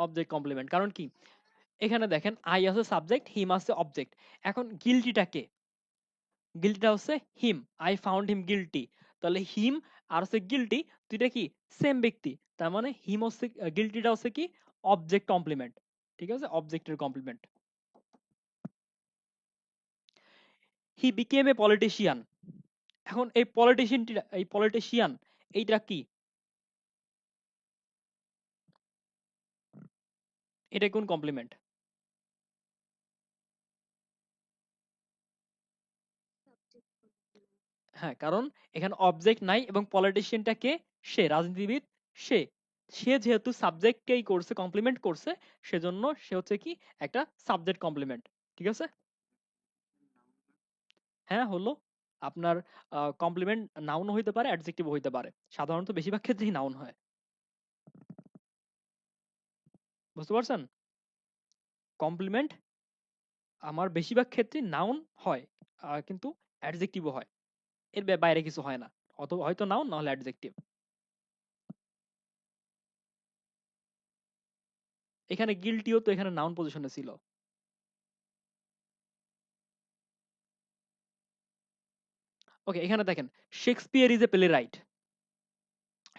Speaker 1: অবজেক্ট কমপ্লিমেন্ট। কারণ কি, এখানে দেখেন আই আছে সাবজেক্ট, হিম আছে অবজেক্ট। এখন গিলটিটা কে? গিলটিটা হচ্ছে হিম, আই ফাউন্ড হিম গিলটি। তাহলে হিম আর হচ্ছে গিলটি, দুইটা কি সেম ব্যক্তি, তার মানে হিম হচ্ছে, গিলটিটা হচ্ছে কি অবজেক্ট কমপ্লিমেন্ট। ঠিক আছে, অবজেক্টের complement. He became a politician, এখন এই পলিটিশিয়ানটি, এই পলিটিশিয়ান এইটা কি, এটা কোন কমপ্লিমেন্ট? হ্যাঁ, কারণ এখানে অবজেক্ট নাই এবং পলিটিশিয়ানটা কে, সে রাজনীতিবিদ, সে সে যেহেতু সাবজেক্টকেই করছে, কমপ্লিমেন্ট করছে, সেজন্য সে হচ্ছে কি একটা সাবজেক্ট কমপ্লিমেন্ট। ঠিক আছে, হ্যাঁ হলো। আপনার কমপ্লিমেন্ট নাউন হইতে পারে, অ্যাডজেক্টিভ হইতে পারে, সাধারণত বেশিরভাগ ক্ষেত্রেই নাউন হয়। বুঝতে পারছেন? কমপ্লিমেন্ট আমার বেশিরভাগ ক্ষেত্রে নাউন হয়, কিন্তু অ্যাডজেক্টিভও হয়, এর বাইরে কিছু হয় না, অত হয়তো নাউন না হলে অ্যাডজেক্টিভ। এখানে গিলটিও তো এখানে নাউন পজিশনে ছিল। ওকে, এখানে দেখেন Shakespeare is a play right,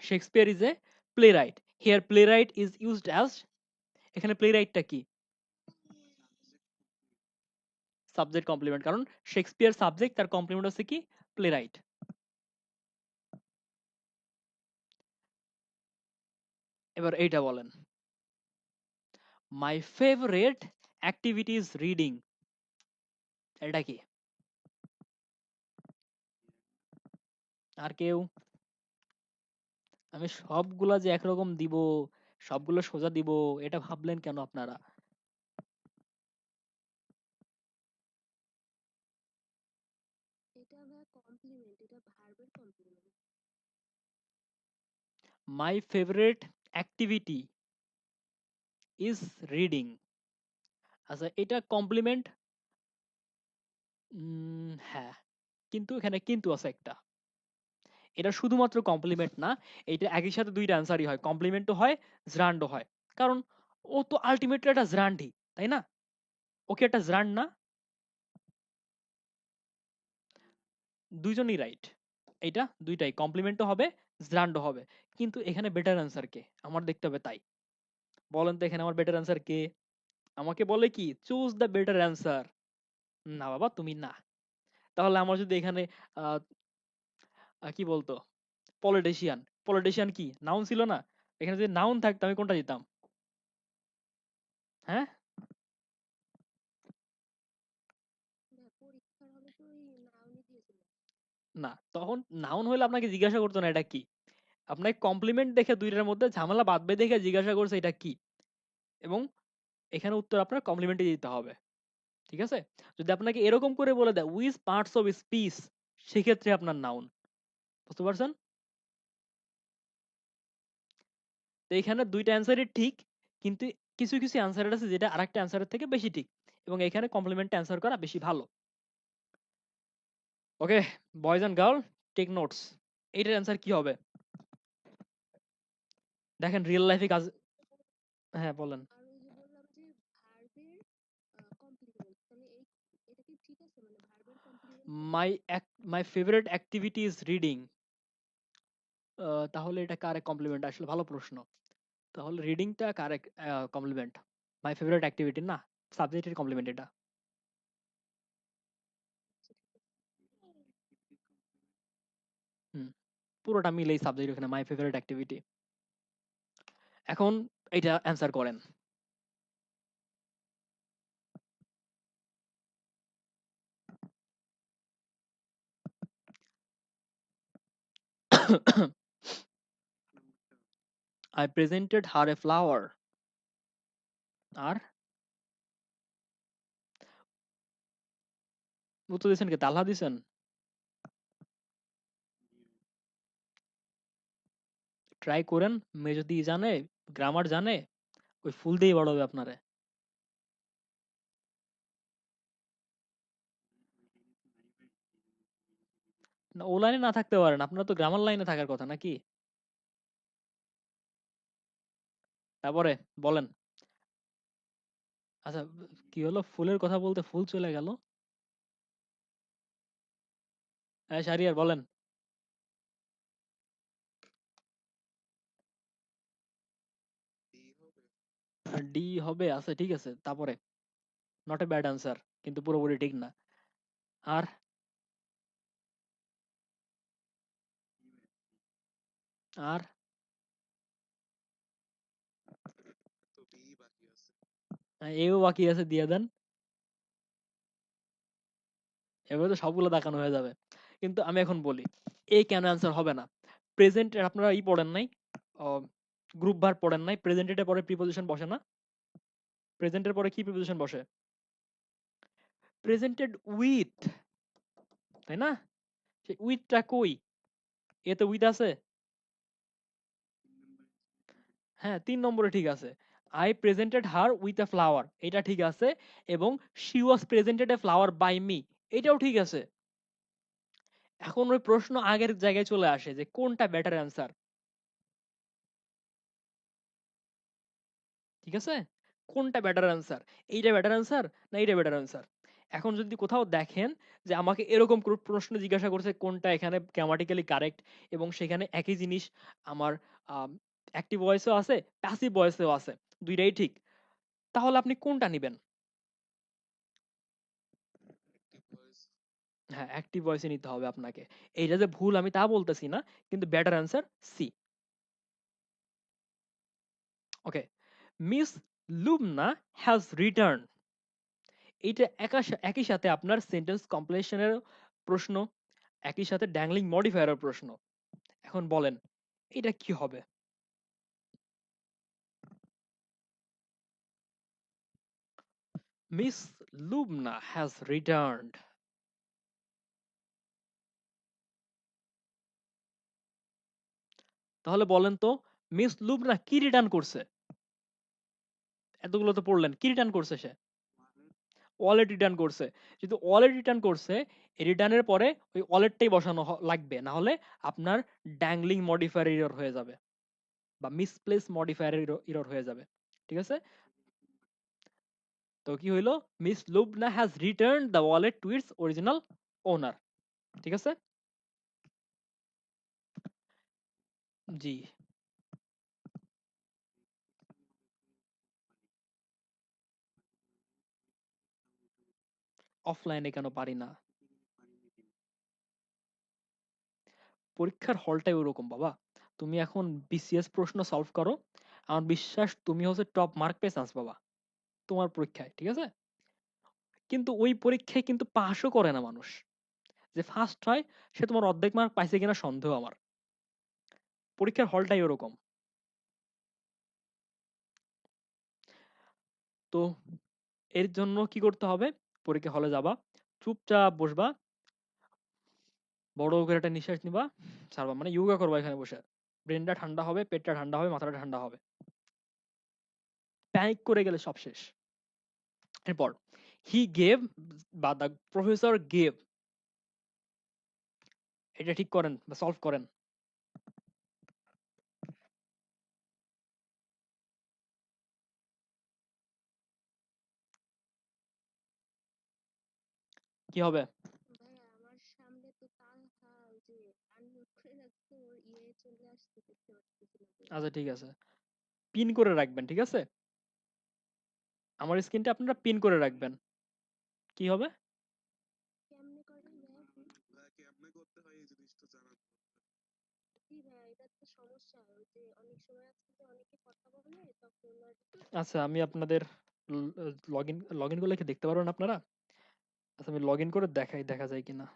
Speaker 1: Shakespeare is a play right, here play right is used as, এখানে প্লে রাইটটা কি সাবজেক্ট কমপ্লিমেন্ট, কারণ শেক্সপিয়ার সাবজেক্ট, তার কমপ্লিমেন্ট হচ্ছে কি প্লে রাইট। এবার এইটা বলেন, মাই ফেভারিট অ্যাক্টিভিটি ইজ রিডিং, এটা কি? আর কেউ? আমি সবগুলা যে একরকম দিব, সবগুলো সোজা দিব, এটা ভাবলেন কেন আপনারা? মাই ফেভারিট অ্যাক্টিভিটি ইজ রিডিং, আচ্ছা এটা কমপ্লিমেন্ট, হ্যাঁ, কিন্তু এখানে কিন্তু আছে একটা, এটা শুধুমাত্র কমপ্লিমেন্ট না, এটা একই সাথে দুইটা অ্যান্সারই হয়, কমপ্লিমেন্টও হয়, জ্রান্ডও হয়। কারণ ও তো আলটিমেটলি একটা জ্রান্ডই, তাই না? ওকে একটা জ্রান্ড না? দুইজনই রাইট, এইটা দুইটাই কমপ্লিমেন্টও হবে, জ্রান্ডও হবে। কিন্তু এখানে বেটার অ্যান্সার কে আমার দেখতে হবে, তাই বলেন তো এখানে আমার বেটার অ্যান্সার কে? আমাকে বলে কি চুজ দ্য বেটার অ্যান্সার, না বাবা তুমি না। তাহলে আমার যদি এখানে আহ, কি বলতো পলিটিশিয়ান, পলিটিশিয়ান কি নাউন ছিল না? এখানে যদি নাউন থাকতো আমি কোনটা দিতাম? হ্যাঁ, না তখন নাউন হলে আপনাকে জিজ্ঞাসা করতো না এটা কি, আপনাকে কমপ্লিমেন্ট দেখে দুইটার মধ্যে ঝামেলা বাঁধবে দেখে জিজ্ঞাসা করছে এটা কি, এবং এখানে উত্তর আপনার কমপ্লিমেন্টই দিতে হবে। ঠিক আছে, যদি আপনাকে এরকম করে বলে দেয় উইচ পার্টস অফ স্পিচ, সেক্ষেত্রে আপনার নাউন। বুঝতে পারছেন? তো এখানে দুইটা অ্যান্সারই ঠিক, কিন্তু কিছু কিছু অ্যান্সার আছে যেটা আরেকটা অ্যান্সারের থেকে বেশি ঠিক, এবং এখানে কমপ্লিমেন্ট অ্যান্সার করা বেশি ভালো। Okay, boys and girl, take notes, এইটার অ্যান্সার কি হবে? দেখেন রিয়েল লাইফে কাজ, হ্যাঁ বলেন। My my favourite activity is reading, তাহলে এটা কার কমপ্লিমেন্ট? আসলে ভালো প্রশ্ন। তাহলে রিডিংটা কার কমপ্লিমেন্ট? মাই ফেভারিট অ্যাক্টিভিটি না, সাবজেক্টের কমপ্লিমেন্ট এটা। হুম, পুরোটা মিলেই সাবজেক্ট ওখানে মাই ফেভারিট অ্যাক্টিভিটি। এখন এটা অ্যান্সার করেন। I presented her a flower. আর উত্তর দিচ্ছেন কি তালা দিছেন? ট্রাই করেন, মেয়ে যদি জানে, গ্রামার জানে, ওই ফুল দিয়েই বড় হবে আপনারে। না, ও লাইনে না থাকতে পারেন, আপনার তো গ্রামার লাইনে থাকার কথা নাকি? তারপরে বলেন। আচ্ছা, কি হলো? ফুলের কথা বলতে ফুল চলে গেল। হ্যাঁ, শাহরিয়ার বলেন। ডি হবে? আচ্ছা ঠিক আছে, তারপরে নট এ ব্যাড আনসার, কিন্তু পুরোপুরি ঠিক না। আর আর এও বাকি আছে, দিয়ে দেন। এভাবে তো সবগুলো দেখানো হয়ে যাবে। কিন্তু আমি এখন বলি, এ কেন অ্যান্সার হবে না? প্রেজেন্ট আপনারা পড়েন নাই? গ্রুপ ভার পড়েন নাই? প্রেজেন্টের পরে প্রিপোজিশন বসে না? প্রেজেন্টের পরে কি প্রিপোজিশন বসে? প্রেজেন্টেড উইথ, তাই না? সেই উইথটা কই? এতে উইথ আছে? হ্যাঁ, ৩ নম্বরে ঠিক আছে। I presented her with a flower, এটা ঠিক আছে। এবং she was presented a flower by me, এটাও ঠিক আছে। এখন ওই প্রশ্ন আগের জায়গায় চলে আসে যে কোনটা বেটার অ্যান্সার। ঠিক আছে? কোনটা বেটার অ্যান্সার? এইটা বেটার অ্যান্সার না এইটা বেটার অ্যান্সার? এখন যদি কোথাও দেখেন যে আমাকে এরকম কোনো প্রশ্ন জিজ্ঞাসা করছে কোনটা এখানে গ্রামাটিক্যালি কারেক্ট, এবং সেখানে একই জিনিস আমার অ্যাক্টিভ ভয়েসেও আছে, প্যাসিভ ভয়েসেও আছে, দুইটাই ঠিক, তাহলে আপনি কোনটা নিবেন? হ্যাঁ, অ্যাক্টিভ ভয়েসে নিতে হবে আপনাকে। এইটা যে ভুল আমি তা বলতেছি না, কিন্তু better answer C. Okay, miss Lubna has return, এইটা একই সাথে আপনার সেন্টেন্স কমপ্লিশনের প্রশ্ন, একই সাথে ড্যাংলিং মডিফায়ারের প্রশ্ন। এখন বলেন এটা কি হবে? মিস লুবনা হ্যাজ রিটার্নড, তাহলে বলেন তো, মিস লুবনা কি রিটার্ন করছে? এতগুলো তো পড়লেন, কি রিটার্ন করছে সে? ওয়ালেট রিটার্ন করছে। যদি ওয়ালেট রিটার্ন করছে, রিটার্নের পরে ওই ওয়ালেটটাই বসানো লাগবে, না হলে আপনার ড্যাংলিং মডিফায়ার এরর হয়ে যাবে, বা মিসপ্লেস মডিফায়ার এরর হয়ে যাবে। ঠিক আছে? তো কি হইলো? Miss Lubna has return the wallet to its original owner. ঠিক আছে? জি। অফলাইনে কেন পারি না? পরীক্ষার হলটাই ওরকম বাবা। তুমি এখন বিসিএস প্রশ্ন সলভ করো, আমার বিশ্বাস তুমি হচ্ছে টপ মার্ক পেয়ে চান্স বাবা তোমার পরীক্ষায়। ঠিক আছে? কিন্তু ওই পরীক্ষায় কিন্তু পাশও করে না মানুষ। যে ফার্স্ট হয় সে তোমার অর্ধেক মার্ক পাইছে কিনা সন্দেহ আমার। পরীক্ষার হলটাই ওরকম। তো এর জন্য কি করতে হবে? পরীক্ষা হলে যাবা, চুপচাপ বসবা, বড় করে একটা নিঃশ্বাস নিবা, ছাড়বা, মানে ইয়োগা করবা এখানে বসে। ব্রেনটা ঠান্ডা হবে, পেটটা ঠান্ডা হবে, মাথাটা ঠান্ডা হবে। প্যানিক করে গেলে সব শেষ। এরপর হি গেভ বা দ্য প্রফেসর গেভ, এটা ঠিক করেন বা সলভ করেন। কি হবে? আচ্ছা ঠিক আছে, পিন করে রাখবেন। ঠিক আছে? আমার স্ক্রিনটা আপনারা পিন করে রাখবেন। কি হবে? আচ্ছা, আমি আপনাদের লগ ইন করলে কি দেখতে পারবেন আপনারা? আচ্ছা, আমি লগ ইন করে দেখাই, দেখা যায় কিনা।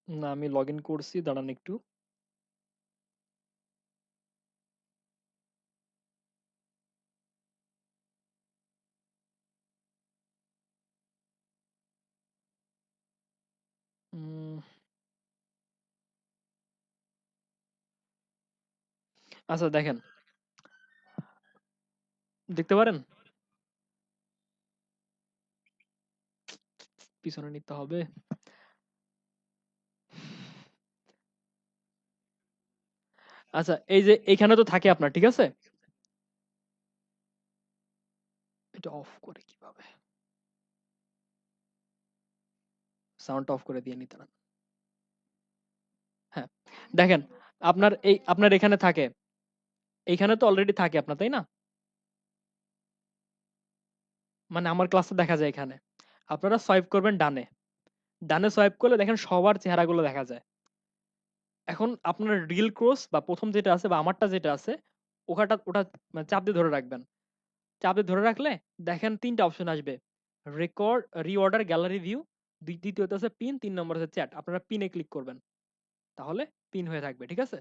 Speaker 1: না, আমি লগ ইন করছি, দাঁড়ান একটু। উম, আচ্ছা দেখেন, দেখতে পারেন? পিছনে নিতে হবে। আচ্ছা, এই যে এখানে তো থাকে আপনার, ঠিক আছে? এটা অফ করে কিভাবে? সাউন্ড অফ করে দিয়ে নিতে না। হ্যাঁ, দেখেন, আপনার এখানে থাকে, এইখানে তো অলরেডি থাকে আপনার, তাই না? মানে আমার ক্লাসে দেখা যায় এখানে। আপনারা সোয়াইপ করবেন ডানে। ডানে সোয়াইপ করলে দেখেন সবার চেহারাগুলো দেখা যায়। এখন আপনার রিল ক্রস বা ১ম যেটা আছে বা আমারটা যেটা আছে, ওটা মানে চাপ দিয়ে ধরে রাখবেন। চাপ দিয়ে ধরে রাখলে দেখেন ৩ টা অপশন আসবে। রেকর্ড, রিঅর্ডার, গ্যালারি ভিউ, দ্বিতীয়ত আছে পিন, ৩ নম্বর আছে চ্যাট। আপনারা পিনে ক্লিক করবেন। তাহলে পিন হয়ে থাকবে, ঠিক আছে?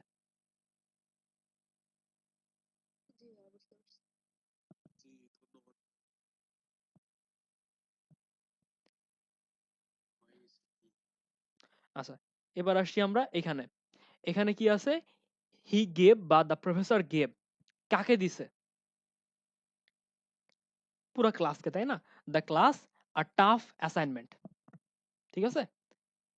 Speaker 1: আচ্ছা, এবার আসছি আমরা এখানে। এখানে কি আছে? হি গেভ বা দ্য প্রফেসর গেভ কাকে দিছে? পুরো ক্লাসকে, তাই না? The class a tough assignment, ঠিক আছে?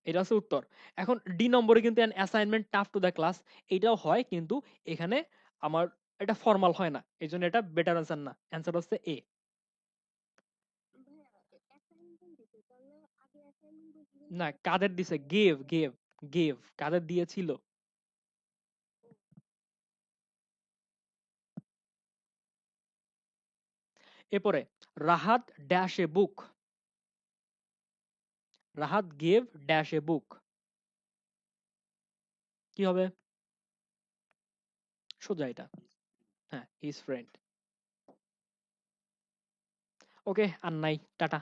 Speaker 1: এটা হচ্ছে উত্তর। এখন ডি নম্বরে কিন্তু assignment tough to the class, এটাও হয়, কিন্তু এখানে আমার এটা ফর্মাল হয় না, এই জন্য এটা বেটার অ্যান্সার না। অ্যান্সার হচ্ছে এ। না, কাদের দিছে? গেভ, গেভ, গেভ কাদের দিয়েছিল? এরপরে Rahat dash a book, Rahat gave dash a book, কি হবে? সোজা এটা। হ্যাঁ, হিজ ফ্রেন্ড। ওকে, আর নাই, টাটা।